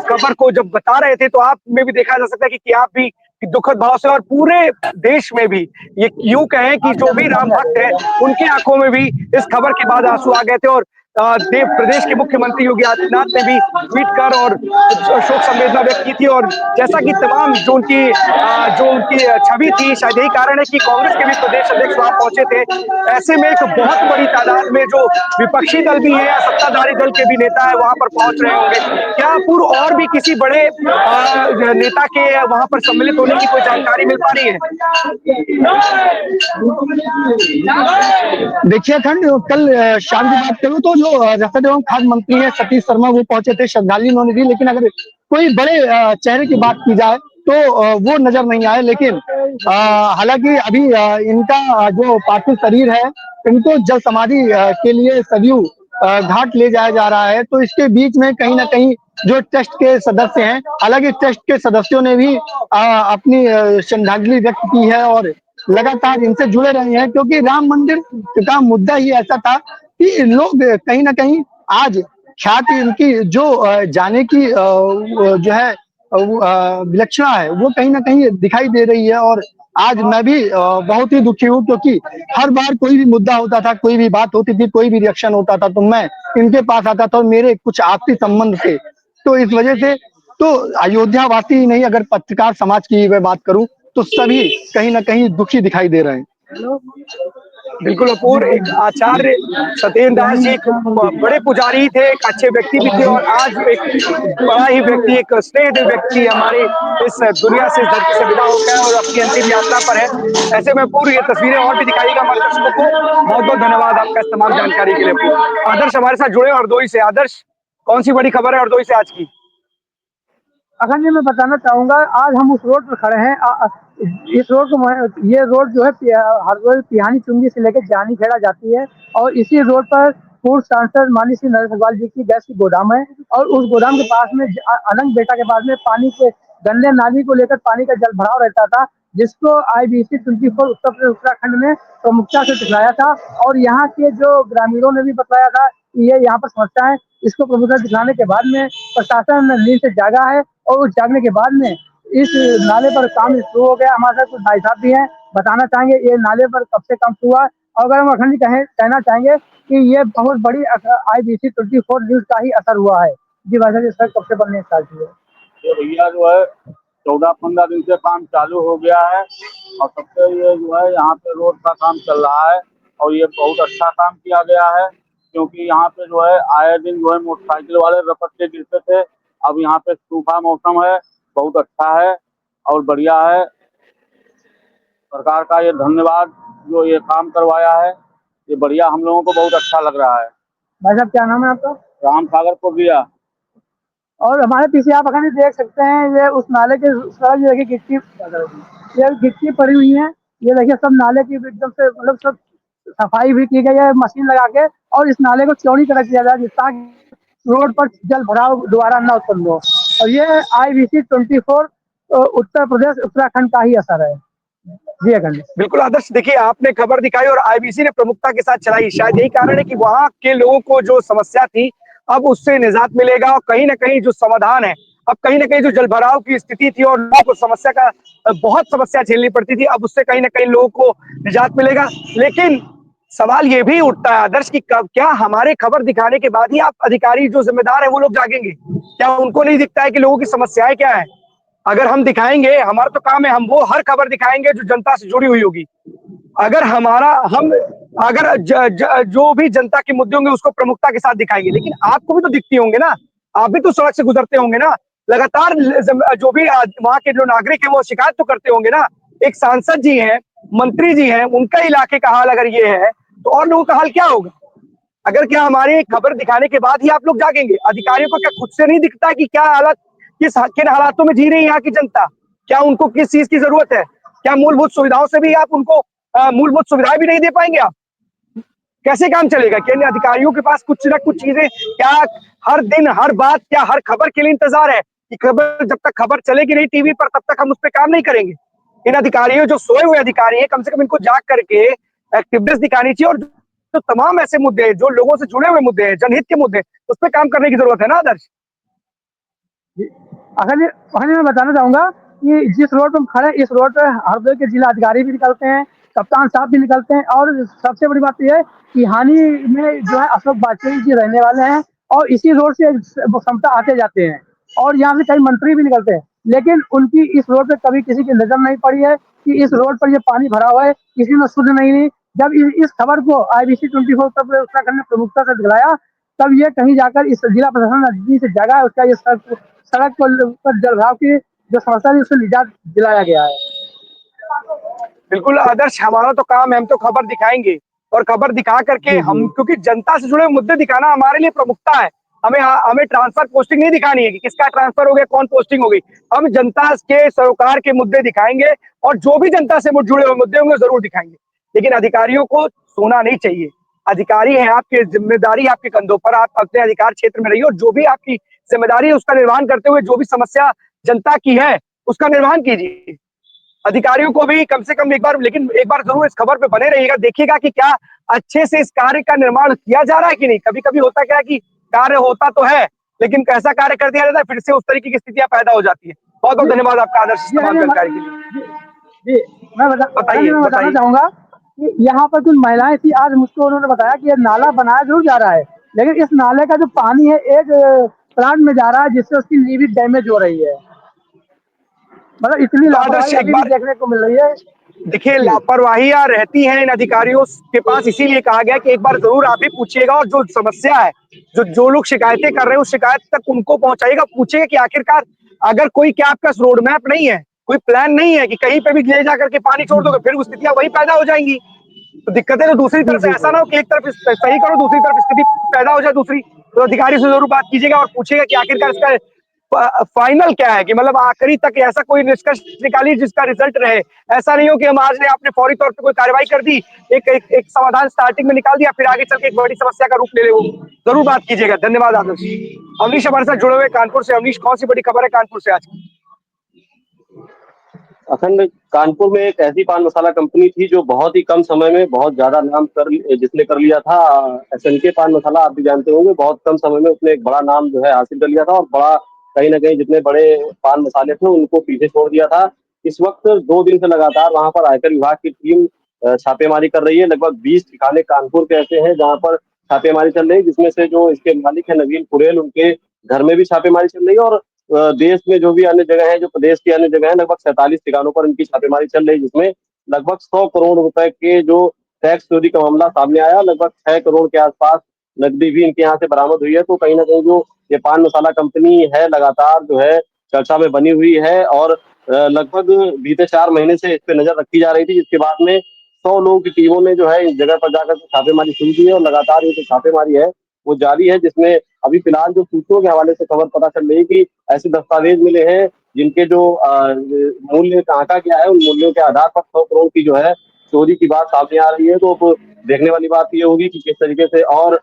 खबर को जब बता रहे थे तो आप में भी देखा जा सकता है कि आप भी दुखद भाव से, और पूरे देश में भी ये यूं कहें कि जो भी राम भक्त है उनकी आंखों में भी इस खबर के बाद आंसू आ गए थे। और प्रदेश के मुख्यमंत्री योगी आदित्यनाथ ने भी ट्वीट कर और शोक संवेदना व्यक्त की थी। और जैसा कि तमाम जो उनकी छवि थी, शायद यही कारण है कि कांग्रेस के भी प्रदेश अध्यक्ष वहां पहुंचे थे। ऐसे में एक बहुत बड़ी तादाद में जो विपक्षी दल भी है या सत्ताधारी दल के भी नेता है वहां पर पहुंच रहे होंगे। क्या पूर्व और भी किसी बड़े नेता के वहां पर सम्मिलित होने की कोई जानकारी मिल पा रही है?
देखिए अखंड, कल शाम की बात करूं तो जो रसद एवं खाद्य मंत्री है सतीश शर्मा, वो पहुंचे थे, श्रद्धांजलि उन्होंने दी। लेकिन अगर कोई बड़े चेहरे की बात की जाए तो वो नजर नहीं आए। लेकिन हालांकि अभी इनका जो पार्थिव शरीर है, इनको जल समाधि के लिए सरयू घाट ले जाया जा रहा है। तो इसके बीच में कहीं ना कहीं जो ट्रस्ट के सदस्य हैं, हालांकि ट्रस्ट के सदस्यों ने भी अपनी श्रद्धांजलि व्यक्त की है और लगातार इनसे जुड़े रहे हैं, क्योंकि राम मंदिर का मुद्दा ही ऐसा था कि लोग कहीं ना कहीं आज ख्याति इनकी जो जाने की जो है विलक्षणा है, वो कहीं ना कहीं दिखाई दे रही है। और आज मैं भी बहुत ही दुखी हूँ, क्योंकि हर बार कोई भी मुद्दा होता था, कोई भी बात होती थी, कोई भी रिएक्शन होता था तो मैं इनके पास आता था और मेरे कुछ आपसी संबंध थे। तो इस वजह से तो अयोध्या वासी ही नहीं, अगर पत्रकार समाज की मैं बात करूं तो सभी कहीं ना कहीं दुखी दिखाई दे रहे हैं।
बिल्कुल अपूर्व, एक आचार्य सत्येंद्र दास जी एक बड़े पुजारी थे, एक अच्छे व्यक्ति भी थे और आज एक बड़ा ही व्यक्ति, एक स्नेह व्यक्ति हमारे इस दुनिया से, इस धरती से विदा हो गए और अपनी अंतिम यात्रा पर है। ऐसे में पूर्व ये तस्वीरें और भी दिखाइएगा हमारे दर्शकों को। बहुत बहुत धन्यवाद आपका इस तमाम जानकारी के लिए। आदर्श हमारे साथ जुड़े हरदोई से। आदर्श, कौन सी बड़ी खबर है हरदोई से आज की?
अखंड जी, मैं बताना चाहूंगा, आज हम उस रोड पर खड़े हैं। इस रोड को, ये रोड जो है हरदोई पिहानी चुंगी से लेकर जानी खेड़ा जाती है और इसी रोड पर पूर्व सांसद माननीय श्री नरेश अग्रवाल जी की गैस की गोदाम है और उस गोदाम के पास में अनंग बेटा के पास में पानी के गंदे नाली को लेकर पानी का जल भराव रहता था, जिसको IBC 24 उत्तर प्रदेश उत्तराखंड में प्रमुखता से दिखलाया था। और यहाँ के जो ग्रामीणों ने भी बताया था कि ये यहाँ पर समस्या है। इसको प्रमुखता दिखलाने के बाद में प्रशासन नींद से जागा है और उस जागने के बाद में इस नाले पर काम शुरू हो गया। हमारे साथ कुछ भाई साहब भी हैं, बताना चाहेंगे ये नाले पर कब से काम शुरू हुआ। और अगर हम अखंड कहना चाहेंगे कि ये बहुत बड़ी IBC 24 न्यूज का ही असर हुआ है। जी भाई साहब, ये सड़क कब से बनने स्टार्ट हुई है?
ये भैया जो है 14-15 दिन से काम चालू हो गया है और सबसे ये जो है यहाँ पे रोड का काम चल रहा है और ये बहुत अच्छा काम किया गया है, क्योंकि यहाँ पे जो है आए दिन जो है मोटरसाइकिल वाले रपट के गिरते थे। अब यहाँ पे सूखा मौसम है, बहुत अच्छा है और बढ़िया है। सरकार का ये धन्यवाद जो ये काम करवाया है, ये बढ़िया, हम लोगों को बहुत अच्छा लग रहा है।
भाई साहब क्या नाम है आपका?
राम सागर को दिया।
और हमारे पीछे आप अगर देख सकते हैं, ये उस नाले के उस तरफ ये देखिए गिट्टी, ये गिट्टी पड़ी हुई है। ये देखिए सब नाले की एकदम से मतलब सब सफाई भी की गई है मशीन लगा के, और इस नाले को चौड़ी तरह किया जाए ताकि रोड पर जल भराव दोबारा न उत्पन्न हो। और ये IBC 24 उत्तर प्रदेश उत्तराखंड का ही असर है। जी अखंड।
बिल्कुल आदर्श, देखिए आपने खबर दिखाई और आईबीसी ने प्रमुखता के साथ चलाई। शायद यही कारण है कि वहां के लोगों को जो समस्या थी अब उससे निजात मिलेगा, और कहीं ना कहीं जो समाधान है, अब कहीं ना कहीं जो जलभराव की स्थिति थी और लोगों को समस्या का बहुत समस्या झेलनी पड़ती थी, अब उससे कहीं ना कहीं लोगों को निजात मिलेगा। लेकिन सवाल ये भी उठता है आदर्श कि क्या हमारे खबर दिखाने के बाद ही आप अधिकारी जो जिम्मेदार है वो लोग जागेंगे? क्या उनको नहीं दिखता है कि लोगों की समस्याएं क्या है? अगर हम दिखाएंगे, हमारा तो काम है, हम वो हर खबर दिखाएंगे जो जनता से जुड़ी हुई होगी। अगर हमारा हम अगर जो भी जनता के मुद्दे होंगे उसको प्रमुखता के साथ दिखाएंगे। लेकिन आपको भी तो दिखती होंगे ना, आप भी तो सड़क से गुजरते होंगे ना, लगातार जो भी वहां के जो नागरिक है वो शिकायत तो करते होंगे ना। एक सांसद जी हैं, मंत्री जी हैं, उनका इलाके का हाल अगर ये है तो और लोगों का हाल क्या होगा? अगर क्या हमारी खबर दिखाने के बाद ही आप लोग जागेंगे? अधिकारियों को क्या खुद से नहीं दिखता कि क्या हालत, किन हालातों में जी रही है यहाँ की जनता? क्या उनको किस चीज की जरूरत है? क्या मूलभूत सुविधाओं से भी आप उनको मूलभूत सुविधाएं भी नहीं दे पाएंगे? आप कैसे काम चलेगा? क्या इन अधिकारियों के पास कुछ ना कुछ चीजें, क्या हर दिन हर बात, क्या हर खबर के लिए इंतजार है कि खबर, जब तक खबर चलेगी नहीं टीवी पर तब तक हम उस पर काम नहीं करेंगे? इन अधिकारियों, जो सोए हुए अधिकारी हैं, कम से कम इनको जाग करके एक्टिवनेस दिखानी चाहिए, और जो तमाम ऐसे मुद्दे हैं जो लोगों से जुड़े हुए मुद्दे हैं, जनहित के मुद्दे, उस पर काम करने की जरूरत है ना आदर्श।
अगर मैं बताना चाहूंगा कि जिस रोड पर हम खड़े हैं, इस रोड पर हरदोई के जिला अधिकारी भी निकलते हैं, कप्तान साहब भी निकलते हैं, और सबसे बड़ी बात यह है कि हानि में जो है अशोक वाजपेयी जी रहने वाले हैं, और इसी रोड से क्षमता आते जाते हैं, और यहाँ से कई मंत्री भी निकलते हैं। लेकिन उनकी इस रोड पे कभी किसी की नजर नहीं पड़ी है कि इस रोड पर ये पानी भरा हुआ है, किसी ने सुध नहीं ली। जब इस खबर को IBC 24 उत्तराखंड ने प्रमुखता से दिखाया, तब ये कहीं जाकर इस जिला प्रशासन नजदीक से जगह उसका ये सड़क पर जलभराव की जो समस्या थी उससे निजात दिलाया गया है।
बिल्कुल आदर्श, हमारा तो काम है, हम तो खबर दिखाएंगे, और खबर दिखा करके हम, क्योंकि जनता से जुड़े मुद्दे दिखाना हमारे लिए प्रमुखता है। हमें ट्रांसफर पोस्टिंग नहीं दिखानी है कि किसका ट्रांसफर हो गया, कौन पोस्टिंग हो गई। हम जनता के सरोकार के मुद्दे दिखाएंगे, और जो भी जनता से जुड़े हुए मुद्दे होंगे जरूर दिखाएंगे। लेकिन अधिकारियों को सोना नहीं चाहिए। अधिकारी है, आपकी जिम्मेदारी आपके कंधों पर, आप अपने अधिकार क्षेत्र में रहिए, और जो भी आपकी जिम्मेदारी है उसका निर्वहन करते हुए जो भी समस्या जनता की है उसका निर्वहन कीजिए। अधिकारियों को भी कम से कम एक बार, लेकिन एक बार जरूर इस खबर पे बने रहिएगा, देखिएगा कि क्या अच्छे से इस कार्य का निर्माण किया जा रहा है कि नहीं। कभी कभी होता क्या है कि कार्य होता तो है, लेकिन कैसा कार्य कर दिया जाता है, फिर से उस तरीके की स्थितियां पैदा हो जाती है। बहुत बहुत धन्यवाद आपका आदर्श, तमाम जानकारी के लिए।
जी मैं बताना
बताइए।
चाहूंगा कि यहाँ पर कुछ महिलाएं थी, आज मुझको उन्होंने बताया कि ये नाला बनाया जरूर जा रहा है, लेकिन इस नाले का जो पानी है एक प्लांट में जा रहा है, जिससे उसकी नींव डैमेज हो रही है। मतलब इतनी
तो
लापरवाही
आदर्श एक
अभी भी
बार
देखने को मिल रही है।
देखिए, लापरवाहियां रहती हैं इन अधिकारियों के पास, इसीलिए कहा गया कि एक बार जरूर आप भी पूछिएगा, और जो समस्या है, जो लोग शिकायतें कर रहे हैं उस शिकायत तक उनको पहुंचाइएगा। पूछिएगा कि आखिरकार अगर कोई, क्या आपका रोड मैप नहीं है, कोई प्लान नहीं है कि कहीं पे भी ले जाकर के पानी छोड़ दोगे, फिर वो स्थितियां वही पैदा हो जाएंगी। तो दिक्कतें तो दूसरी तरफ से, ऐसा ना हो कि एक तरफ सही करो दूसरी तरफ स्थिति पैदा हो जाए दूसरी। तो अधिकारी से जरूर बात कीजिएगा और पूछिएगा कि आखिरकार इसका फाइनल क्या है, कि मतलब आखिरी तक ऐसा कोई निष्कर्ष निकालिए जिसका रिजल्ट रहे। ऐसा नहीं हो कि हम आज ने आपने फौरी तौर पर कोई कार्रवाई कर दी, एक समाधान स्टार्टिंग में निकाल दिया, फिर आगे चल के एक बड़ी समस्या का रूप ले ले। वो जरूर बात कीजिएगा। धन्यवाद आदर्श। अवनीश हमारे साथ जुड़े हुए कानपुर से। अवनीश, कौन सी बड़ी खबर है कानपुर से आज की?
अखंड, कानपुर में एक ऐसी पान मसाला कंपनी थी जो बहुत ही कम समय में बहुत ज्यादा नाम जिसने कर लिया था। SNK पान मसाला आप भी जानते होंगे, बहुत कम समय में उसने एक बड़ा नाम जो है हासिल कर लिया था, और बड़ा कहीं ना कहीं जितने बड़े पान मसाले थे उनको पीछे छोड़ दिया था। इस वक्त 2 दिन से लगातार वहां पर आयकर विभाग की टीम छापेमारी कर रही है। लगभग 20 ठिकाने कानपुर के ऐसे हैं जहां पर छापेमारी चल रही है, जिसमें से जो इसके मालिक है नवीन कुरेल, उनके घर में भी छापेमारी चल रही है। और देश में जो भी अन्य जगह है, जो प्रदेश की अन्य जगह है, लगभग 47 ठिकानों पर इनकी छापेमारी चल रही है, जिसमें लगभग 100 करोड़ रुपए के जो टैक्स चोरी का मामला सामने आया। लगभग 6 करोड़ के आसपास नकदी भी इनके यहाँ से बरामद हुई है। तो कहीं ना कहीं जो ये पान मसाला कंपनी है लगातार जो है चर्चा में बनी हुई है, और लगभग बीते 4 महीने से इस पे नजर रखी जा रही थी, जिसके बाद में 100 लोगों की टीमों ने जो है इस जगह पर जाकर के छापेमारी शुरू की है और लगातार ये जो छापेमारी है वो जारी है, जिसमें अभी फिलहाल जो सूत्रों के हवाले से खबर पता चल रही है कि ऐसे दस्तावेज मिले हैं जिनके जो मूल्य आंका गया है, उन मूल्यों के आधार पर 100 करोड़ की जो है चोरी की बात सामने आ रही है। तो अब देखने वाली बात ये होगी कि किस तरीके से और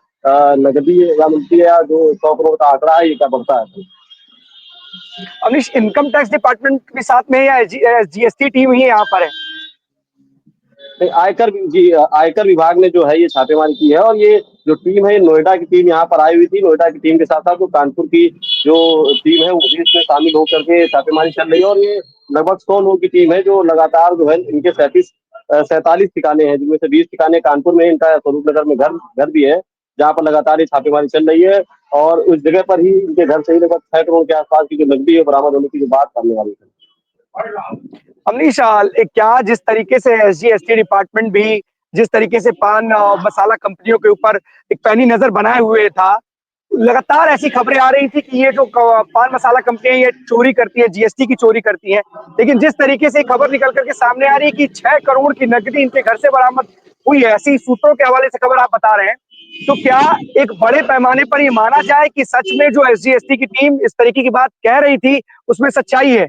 नकदी या मिलती है, या जो 100 करोड़ का आंकड़ा है ये क्या बढ़ता है।
अवनीश, इनकम टैक्स डिपार्टमेंट भी साथ में है या जीएसटी टीम ही यहाँ पर है?
आयकर विभाग ने जो है ये छापेमारी की है, और ये जो टीम है नोएडा की टीम यहाँ पर आई हुई थी। नोएडा की टीम के साथ साथ जो कानपुर की जो टीम है वो भी इसमें शामिल होकर के छापेमारी चल रही है। और ये लगभग 100 लोगों की टीम है जो लगातार जो है इनके 47 ठिकाने हैं, जिनमें से 20 ठिकाने कानपुर में, इनका स्वरूप नगर में घर भी है, जहाँ पर लगातार ये छापेमारी चल रही है। और उस जगह पर ही इनके घर से ही लगभग 6 करोड़ के आसपास की जो नकदी है बरामद होने की जो बात करने वाली है।
अमनीश, क्या जिस तरीके से एसजीएसटी डिपार्टमेंट भी जिस तरीके से पान मसाला कंपनियों के ऊपर एक पैनी नजर बनाए हुए था, लगातार ऐसी खबरें आ रही थी कि ये जो पान मसाला कंपनियां ये चोरी करती है, जीएसटी की चोरी करती हैं, लेकिन जिस तरीके से खबर निकल करके सामने आ रही है कि 6 करोड़ की नकदी इनके घर से बरामद हुई है, ऐसी सूत्रों के हवाले से खबर आप बता रहे हैं, तो क्या एक बड़े पैमाने पर ये माना जाए कि सच में जो एसजीएसटी की टीम इस तरीके की बात कह रही थी उसमें सच्चाई है?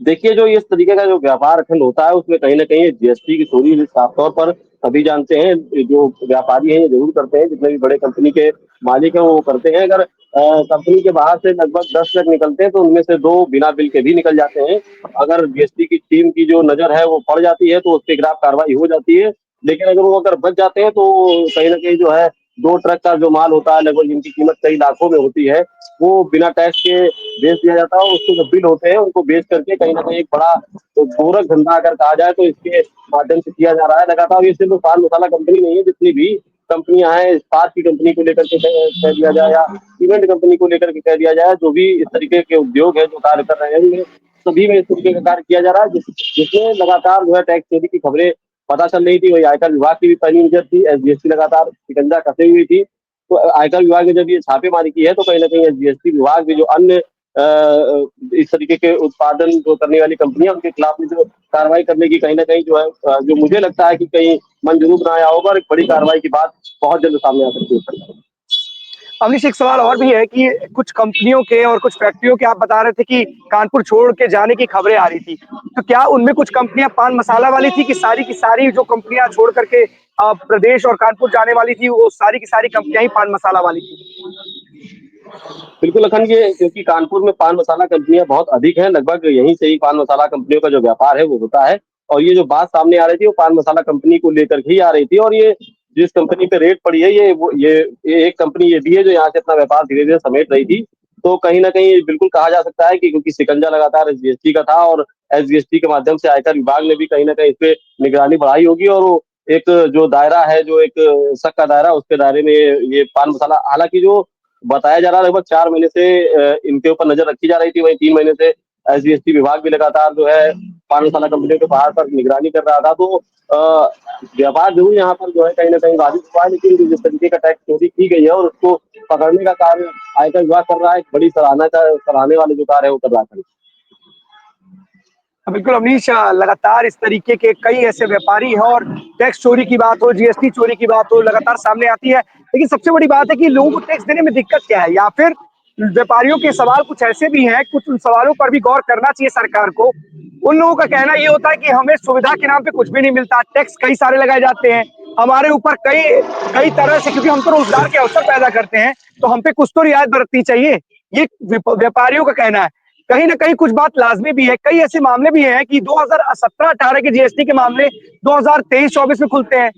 देखिए, जो इस तरीके का जो व्यापार अखंड होता है उसमें कहीं ना कहीं जीएसटी की चोरी साफ तौर पर सभी जानते हैं, जो व्यापारी हैं ये जरूर करते हैं, जितने भी बड़े कंपनी के मालिक हैं वो करते हैं। अगर कंपनी के बाहर से लगभग 10 ट्रक निकलते हैं तो उनमें से 2 बिना बिल के भी निकल जाते हैं। अगर जीएसटी की टीम की जो नजर है वो पड़ जाती है तो उसके खिलाफ कार्रवाई हो जाती है। लेकिन अगर वो बच जाते हैं तो कहीं ना कहीं जो है 2 ट्रक का जो माल होता है लगभग, जिनकी कीमत कई लाखों में होती है, वो बिना टैक्स के बेच दिया जाता है। और उसके जो बिल होते हैं उनको बेच करके कहीं ना कहीं एक बड़ा गोरख धंधा अगर कहा जाए तो इसके माध्यम से किया जा रहा है लगातार। ये सिर्फ पान मसाला कंपनी नहीं है, जितनी भी कंपनियां हैं, इस्पात की कंपनी को लेकर के कह दिया जाए या सीमेंट कंपनी को लेकर के कह दिया जाए, जो भी इस तरीके के उद्योग है जो कार्य कर रहे हैं, उनमें सभी में इस तरीके का कार्य किया जा रहा है, जिसमें लगातार जो है टैक्स चोरी की खबरें पता चल रही थी। वही आयकर विभाग की भी पैनी नजर थी, एसजीएसटी लगातार शिकंजा कसे हुई थी। तो आयकर विभाग ने जब ये छापेमारी की है तो कहीं ना कहीं एसजीएसटी विभाग भी जो अन्य इस तरीके के उत्पादन जो करने वाली कंपनियां उनके खिलाफ में जो कार्रवाई करने की कहीं ना कहीं जो है, जो मुझे लगता है कि कहीं मन जरूर बनाया होगा और एक बड़ी कार्रवाई की बात बहुत जल्द सामने आ सकती है।
अवनीश, एक सवाल और भी है कि कुछ कंपनियों के और कुछ फैक्ट्रियों के आप बता रहे थे कि कानपुर छोड़ के जाने की खबरें आ रही थी, तो क्या उनमें कुछ कंपनियां पान मसाला वाली थी कि सारी की सारी जो कंपनियां छोड़ करके प्रदेश और कानपुर जाने वाली थी वो सारी की सारी कंपनियां ही पान मसाला वाली थी?
बिल्कुल अखंड, ये क्योंकि कानपुर में पान मसाला कंपनियां बहुत अधिक हैं, लगभग यहीं से ही पान मसाला कंपनियों का जो व्यापार है वो होता है। और ये जो बात सामने आ रही थी वो पान मसाला कंपनी को लेकर ही आ रही थी। और ये जिस कंपनी पे रेड पड़ी है ये एक कंपनी ये भी है जो यहाँ से अपना व्यापार धीरे धीरे समेट रही थी। तो कहीं ना कहीं बिल्कुल कहा जा सकता है कि क्योंकि शिकंजा लगातार एसजीएसटी का था और एसजीएसटी के माध्यम से आयकर विभाग ने भी कहीं ना कहीं इस पे निगरानी बढ़ाई होगी, और वो एक जो दायरा है, जो एक शक का दायरा, उसके दायरे में ये पान मसाला, हालांकि जो बताया जा रहा है लगभग 4 महीने से इनके ऊपर नजर रखी जा रही थी, वहीं 3 महीने से एसजीएसटी विभाग भी लगातार जो है पान मसाला कंपनियों के बाहर पर निगरानी कर रहा था। तो व्यापार जरूर यहाँ पर जो है कहीं ना कहीं बाधित हुआ है, लेकिन जिस तरीके का टैक्स चोरी की गई है और उसको पकड़ने का कार्य आयकर विभाग कर रहा है, एक बड़ी सराहने वाले जो कार्य है वो कर रहा है।
बिल्कुल अवनीश, लगातार इस तरीके के कई ऐसे व्यापारी हैं और टैक्स चोरी की बात हो, जीएसटी चोरी की बात हो, लगातार सामने आती है। लेकिन सबसे बड़ी बात है कि लोगों को टैक्स देने में दिक्कत क्या है, या फिर व्यापारियों के सवाल कुछ ऐसे भी हैं, कुछ उन सवालों पर भी गौर करना चाहिए सरकार को। उन लोगों का कहना ये होता है कि हमें सुविधा के नाम पे कुछ भी नहीं मिलता, टैक्स कई सारे लगाए जाते हैं हमारे ऊपर कई कई तरह से, क्योंकि हम तो रोजगार के अवसर पैदा करते हैं तो हम पे कुछ तो रियायत बरतनी चाहिए, ये व्यापारियों का कहना है। कहीं ना कहीं कुछ बात लाजमी भी है, कई ऐसे मामले भी हैं कि 2017-18 के जीएसटी के मामले 2023-24 में खुलते हैं।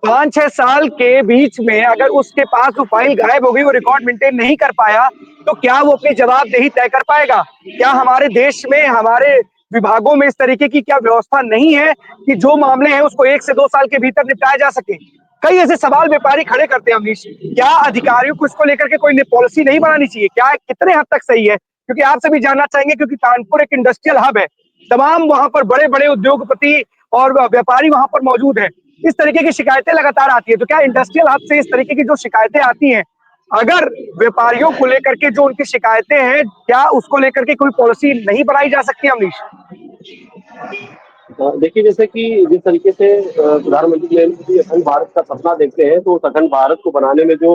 5-6 साल के बीच में अगर उसके पास वो फाइल गायब हो गई, वो रिकॉर्ड मेंटेन नहीं कर पाया, तो क्या वो अपनी जवाबदेही तय कर पाएगा? क्या हमारे देश में, हमारे विभागों में इस तरीके की क्या व्यवस्था नहीं है कि जो मामले हैं उसको 1 से 2 साल के भीतर निपटाया जा सके? कई ऐसे सवाल व्यापारी खड़े करते हैं अमनीश। क्या अधिकारियों को इसको लेकर के कोई पॉलिसी नहीं बनानी चाहिए? क्या कितने हद तक सही है? क्योंकि आपसे भी जानना चाहेंगे, क्योंकि कानपुर एक इंडस्ट्रियल हब है, तमाम वहां पर बड़े बड़े उद्योगपति और व्यापारी वहां पर मौजूद हैं। इस तरीके की शिकायतें लगातार आती है, तो क्या इंडस्ट्रियल हब से इस तरीके की जो शिकायतें आती हैं अगर व्यापारियों को लेकर के जो उनकी शिकायतें हैं, क्या उसको लेकर के कोई पॉलिसी नहीं बनाई जा सकती अमरीश?
देखिए, जैसे कि जिस तरीके से प्रधानमंत्री नरेंद्र मोदी अखंड भारत का सपना देखते हैं, तो उस अखंड भारत को बनाने में जो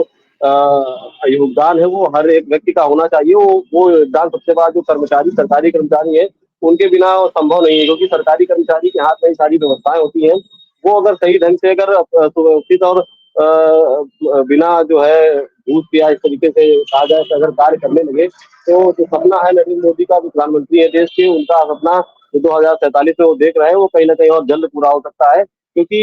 योगदान है वो हर एक व्यक्ति का होना चाहिए। वो योगदान सबसे बड़ा जो सरकारी कर्मचारी है, उनके बिना वो संभव नहीं है, क्योंकि सरकारी कर्मचारी के हाथ में ही सारी व्यवस्थाएं होती हैं। वो अगर सही ढंग से अगर सुव्यवस्थित और बिना जो है घूस या इस तरीके से कहा जाए तो अगर कार्य करने लगे, तो जो सपना है नरेंद्र मोदी का, जो प्रधानमंत्री है देश के, उनका सपना जो 2047 में वो देख रहे हैं, वो कहीं न कहीं और जल्द पूरा हो सकता है। क्योंकि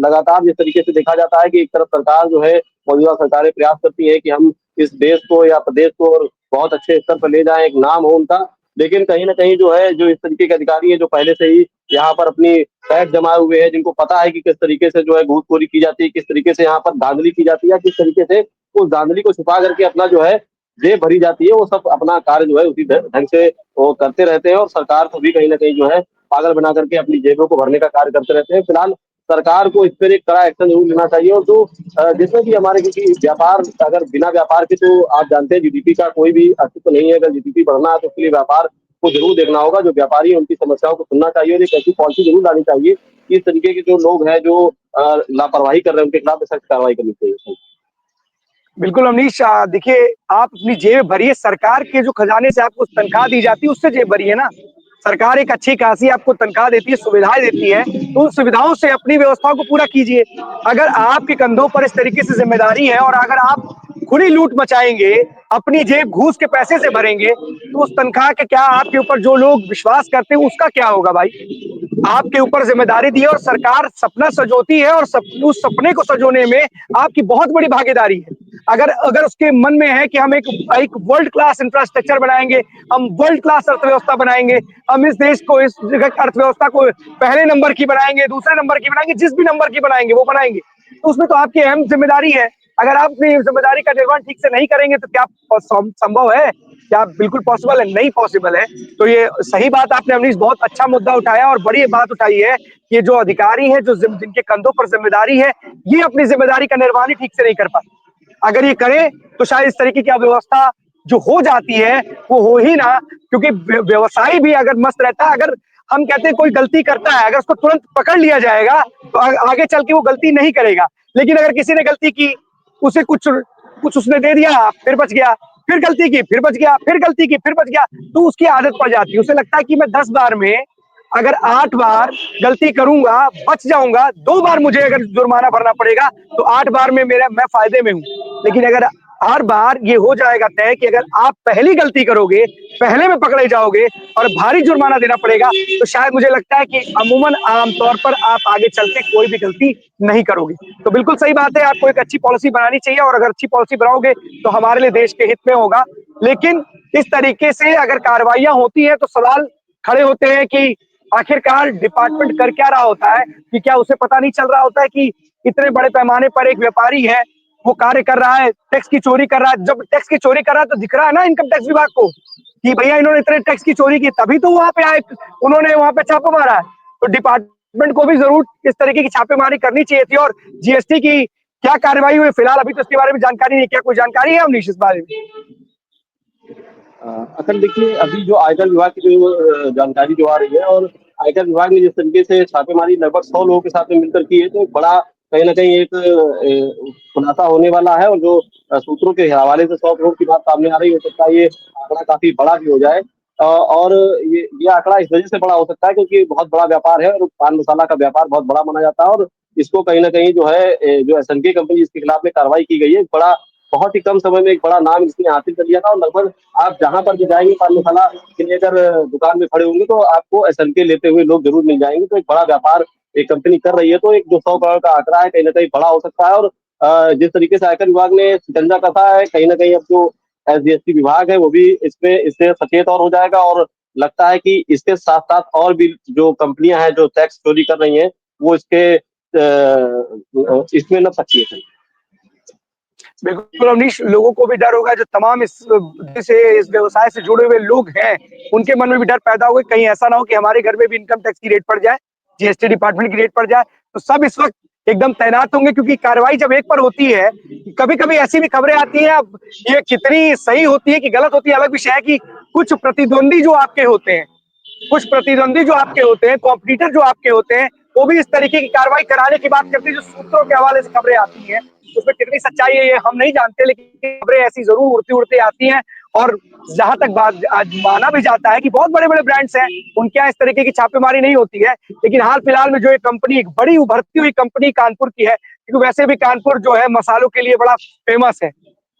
लगातार जिस तरीके से देखा जाता है कि एक तरफ सरकार जो है, मौजूदा सरकारें प्रयास करती है कि हम इस देश को या प्रदेश को और बहुत अच्छे स्तर पर ले जाएँ, एक नाम हो उनका। लेकिन कहीं न कहीं जो है, जो इस तरीके के अधिकारी हैं, जो पहले से ही यहाँ पर अपनी पैठ जमाए हुए हैं, जिनको पता है कि किस तरीके से जो है घूसखोरी की जाती है, किस तरीके से यहाँ पर धांधली की जाती है, किस तरीके से उस धांधली को छुपा करके अपना जो है जेब भरी जाती है, वो सब अपना कार्य जो है उसी ढंग से वो करते रहते हैं और सरकार को भी कहीं न कहीं जो है पागल बना करके अपनी जेबों को भरने का कार्य करते रहते हैं। फिलहाल सरकार को इस पर एक कड़ा एक्शन ज़रूर लेना चाहिए, और जो जिसमें कि हमारे, क्योंकि व्यापार, अगर बिना व्यापार के, तो आप जानते हैं जीडीपी का कोई भी अस्तित्व नहीं है। अगर जीडीपी बढ़ना है तो उसके लिए व्यापार को जरूर देखना होगा। जो व्यापारी है उनकी समस्याओं को सुनना चाहिए और एक ऐसी पॉलिसी जरूर लानी चाहिए कि इस तरीके के जो लोग हैं, जो लापरवाही कर रहे हैं, उनके खिलाफ सख्त कार्रवाई करनी चाहिए।
बिल्कुल अमरीश, देखिए आप अपनी जेब भरिए, सरकार के जो खजाने से आपको तनख्वाह दी जाती है उससे जेब भरिए ना। सरकार एक अच्छी खासी आपको तनख्वाह देती है, सुविधाएं देती है, तो उन सुविधाओं से अपनी व्यवस्थाओं को पूरा कीजिए। अगर आपके कंधों पर इस तरीके से जिम्मेदारी है और अगर आप खुद ही लूट मचाएंगे, अपनी जेब घूस के पैसे से भरेंगे, तो उस तनख्वाह के क्या आपके ऊपर जो लोग विश्वास करते हैं उसका क्या होगा भाई? आपके ऊपर जिम्मेदारी दी है और सरकार सपना सजोती है, और उस सपने को सजोने में आपकी बहुत बड़ी भागीदारी है। अगर अगर उसके मन में है कि हम एक वर्ल्ड क्लास इंफ्रास्ट्रक्चर बनाएंगे, हम वर्ल्ड क्लास अर्थव्यवस्था बनाएंगे, हम इस देश को, इस अर्थव्यवस्था को पहले नंबर की बनाएंगे, दूसरे नंबर की बनाएंगे, जिस भी नंबर की बनाएंगे वो बनाएंगे, तो उसमें तो आपकी अहम जिम्मेदारी है। अगर आप अपनी जिम्मेदारी का निर्वहन ठीक से नहीं करेंगे तो क्या संभव है? क्या बिल्कुल पॉसिबल है? नहीं पॉसिबल है। तो ये सही बात आपने अमरीश बहुत अच्छा मुद्दा उठाया और बड़ी बात उठाई है कि जो अधिकारी हैं, जो जिनके कंधों पर जिम्मेदारी है, ये अपनी जिम्मेदारी का निर्वहन ही ठीक से नहीं कर पाते। अगर ये करें तो शायद इस तरीके की अव्यवस्था जो हो जाती है वो हो ही ना, क्योंकि व्यवसायी भी अगर मस्त रहता है, अगर हम कहते हैं कोई गलती करता है, अगर उसको तुरंत पकड़ लिया जाएगा तो आगे चल के वो गलती नहीं करेगा। लेकिन अगर किसी ने गलती की, उसे कुछ कुछ उसने दे दिया, फिर बच गया, फिर गलती की, फिर बच गया, फिर गलती की, फिर बच गया, तो उसकी आदत पड़ जाती है। उसे लगता है कि मैं 10 बार में अगर 8 बार गलती करूंगा, बच जाऊंगा, 2 बार मुझे अगर जुर्माना भरना पड़ेगा तो 8 बार में मैं फायदे में हूं। लेकिन अगर हर बार ये हो जाएगा तय कि अगर आप पहली गलती करोगे, पहले में पकड़े जाओगे और भारी जुर्माना देना पड़ेगा, तो शायद मुझे लगता है कि अमूमन आमतौर पर आप आगे चल के कोई भी गलती नहीं करोगे। तो बिल्कुल सही बात है, आपको एक अच्छी पॉलिसी बनानी चाहिए और अगर अच्छी पॉलिसी बनाओगे तो हमारे लिए देश के हित में होगा। लेकिन इस तरीके से अगर कार्रवाइयां होती हैं तो सवाल खड़े होते हैं कि आखिरकार डिपार्टमेंट कर क्या रहा होता है, कि क्या उसे पता नहीं चल रहा होता है कि इतने बड़े पैमाने पर एक व्यापारी है, वो कार्य कर रहा है, टैक्स की चोरी कर रहा है। जब टैक्स की चोरी कर रहा है तो दिख रहा है ना इनकम टैक्स विभाग को कि भैया इन्होंने इतने टैक्स की चोरी की, तभी तो वहां पे आए, उन्होंने वहां पे छापा मारा है। तो डिपार्टमेंट को भी जरूर इस तरीके की छापेमारी करनी चाहिए थी। और जीएसटी की क्या कार्रवाई हुई फिलहाल अभी तो इसके बारे में जानकारी नहीं, क्या कोई जानकारी है अमनीश इस बारे में?
असल देखिए, अभी जो आयकर विभाग की जो जानकारी जो आ रही है, और आयकर विभाग ने जिस तरीके से छापेमारी लगभग 100 लोगों के साथ में मिलकर की है, तो एक बड़ा कहीं न कहीं एक खुलासा होने वाला है। और जो सूत्रों के हवाले से 100 करोड़ की बात सामने आ रही हो सकता है ये आंकड़ा काफी बड़ा भी हो जाए। और ये आंकड़ा इस वजह से बड़ा हो सकता है क्योंकि बहुत बड़ा व्यापार है और पान मसाला का व्यापार बहुत बड़ा माना जाता है, और इसको कहीं न कहीं जो है जो एसएनके कंपनी जिसके खिलाफ में कार्रवाई की गई है, बड़ा बहुत ही कम समय में एक बड़ा नाम इसने हासिल कर लिया था। और लगभग आप जहां पर भी जाएंगे पान मसाला के लिए, अगर दुकान में खड़े होंगे तो आपको एसएनके लेते हुए लोग जरूर मिल जाएंगे। तो एक बड़ा व्यापार एक कंपनी कर रही है, तो एक जो 100 करोड़ का आंकड़ा है कहीं ना कहीं बड़ा हो सकता है। और जिस तरीके से आयकर विभाग ने शिकंजा कसा है, कहीं ना कहीं अब जो एसजीएसटी विभाग है वो भी इससे सचेत और हो जाएगा। और लगता है कि इसके साथ साथ और भी जो कंपनियां हैं जो टैक्स चोरी कर रही हैं, वो इसमें न सक्रिय है।
बिल्कुल अमनीश, लोगों को भी डर होगा, जो तमाम इस व्यवसाय से जुड़े हुए लोग हैं उनके मन में भी डर पैदा होगा, कहीं ऐसा ना हो कि हमारे घर में भी इनकम टैक्स की रेट पड़ जाए, जीएसटी डिपार्टमेंट की रेट पड़ जाए। तो सब इस वक्त एकदम तैनात होंगे, क्योंकि कार्रवाई जब एक पर होती है, कभी कभी ऐसी भी खबरें आती हैं, अब ये कितनी सही होती है कि गलत होती है अलग विषय है, कि कुछ प्रतिद्वंदी जो आपके होते हैं, कॉम्पिटिटर जो आपके होते हैं, वो भी इस तरीके की कार्रवाई कराने की बात करते हैं। जो सूत्रों के हवाले से खबरें आती हैं, उसमें कितनी सच्चाई है ये हम नहीं जानते, लेकिन खबरें ऐसी जरूर उड़ती उड़ती आती हैं। और जहां तक बात आज माना भी जाता है कि बहुत बड़े बड़े ब्रांड्स हैं, उनके यहाँ इस तरीके की छापेमारी नहीं होती है, लेकिन हाल फिलहाल में जो एक कंपनी, एक बड़ी उभरती हुई कंपनी कानपुर की है, क्योंकि वैसे भी कानपुर जो है मसालों के लिए बड़ा फेमस है,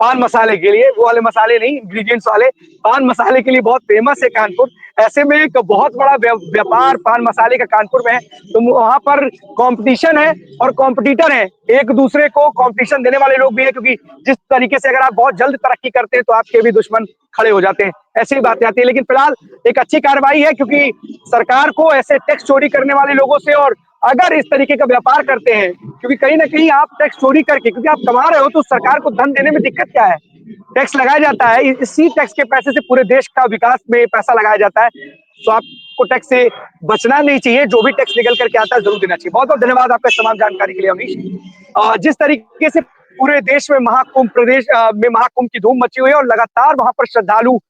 पान मसाले के लिए, वो वाले मसाले नहीं, इंग्रेडिएंट्स वाले, पान मसाले के लिए बहुत फेमस है कानपुर। ऐसे में एक बहुत बड़ा व्यापार पान मसाले का कानपुर में है, तो वहां पर कंपटीशन है और कॉम्पिटिटर है, एक दूसरे को कंपटीशन देने वाले लोग भी है, क्योंकि जिस तरीके से अगर आप बहुत जल्द तरक्की करते हैं तो आपके भी दुश्मन खड़े हो जाते हैं, ऐसी बातें आती है। लेकिन फिलहाल एक अच्छी कार्रवाई है, क्योंकि सरकार को ऐसे टैक्स चोरी करने वाले लोगों से, और अगर इस तरीके का व्यापार करते हैं, क्योंकि कहीं ना कहीं आप टैक्स चोरी करके, क्योंकि आप कमा रहे हो तो सरकार को धन देने में दिक्कत क्या है, टैक्स लगाया जाता है, इसी टैक्स के पैसे से पूरे देश का विकास में पैसा लगाया जाता है, तो आपको टैक्स से बचना नहीं चाहिए, जो भी टैक्स निकल करके आता है जरूर देना चाहिए। बहुत बहुत धन्यवाद आपका तमाम जानकारी के लिए अमीश। जिस तरीके से पूरे देश में महाकुंभ, प्रदेश में महाकुंभ की धूम मची हुई है और लगातार वहां पर श्रद्धालु,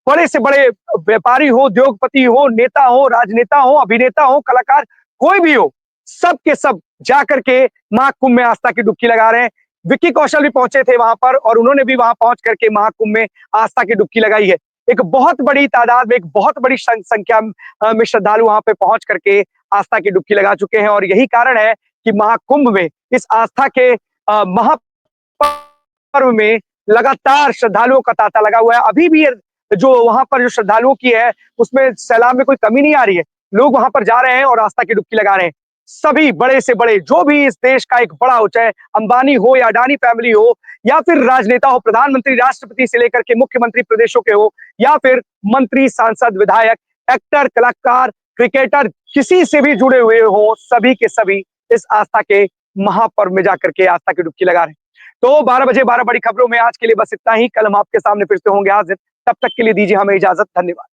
बड़े से बड़े व्यापारी हो, उद्योगपति हो, नेता हो, राजनेता हो, अभिनेता हो, कलाकार, कोई भी हो, सब के सब जाकर के महाकुंभ में आस्था की डुबकी लगा रहे हैं। विक्की कौशल भी पहुंचे थे वहां पर, और उन्होंने भी वहां पहुंच करके महाकुंभ में आस्था की डुबकी लगाई है। एक बहुत बड़ी तादाद में, एक बहुत बड़ी संख्या में श्रद्धालु वहां पे पहुंच करके आस्था की डुबकी लगा चुके हैं, और यही कारण है कि महाकुंभ में, इस आस्था के महापर्व में लगातार श्रद्धालुओं का तांता लगा हुआ है। अभी भी जो वहां पर जो श्रद्धालुओं की है, उसमें सैलाब में कोई कमी नहीं आ रही है, लोग वहां पर जा रहे हैं और आस्था की डुबकी लगा रहे हैं। सभी बड़े से बड़े, जो भी इस देश का एक बड़ा हो, चाहे अंबानी हो या अडानी फैमिली हो, या फिर राजनेता हो, प्रधानमंत्री, राष्ट्रपति से लेकर के मुख्यमंत्री प्रदेशों के हो, या फिर मंत्री, सांसद, विधायक, एक्टर, कलाकार, क्रिकेटर, किसी से भी जुड़े हुए हो, सभी के सभी इस आस्था के महापर्व में जाकर के आस्था की डुबकी लगा रहे हैं। तो 12 बजे 12 बड़ी खबरों में आज के लिए बस इतना ही। कल हम आपके सामने फिर से होंगे हाजिर, तब तक के लिए दीजिए हमें इजाजत। धन्यवाद।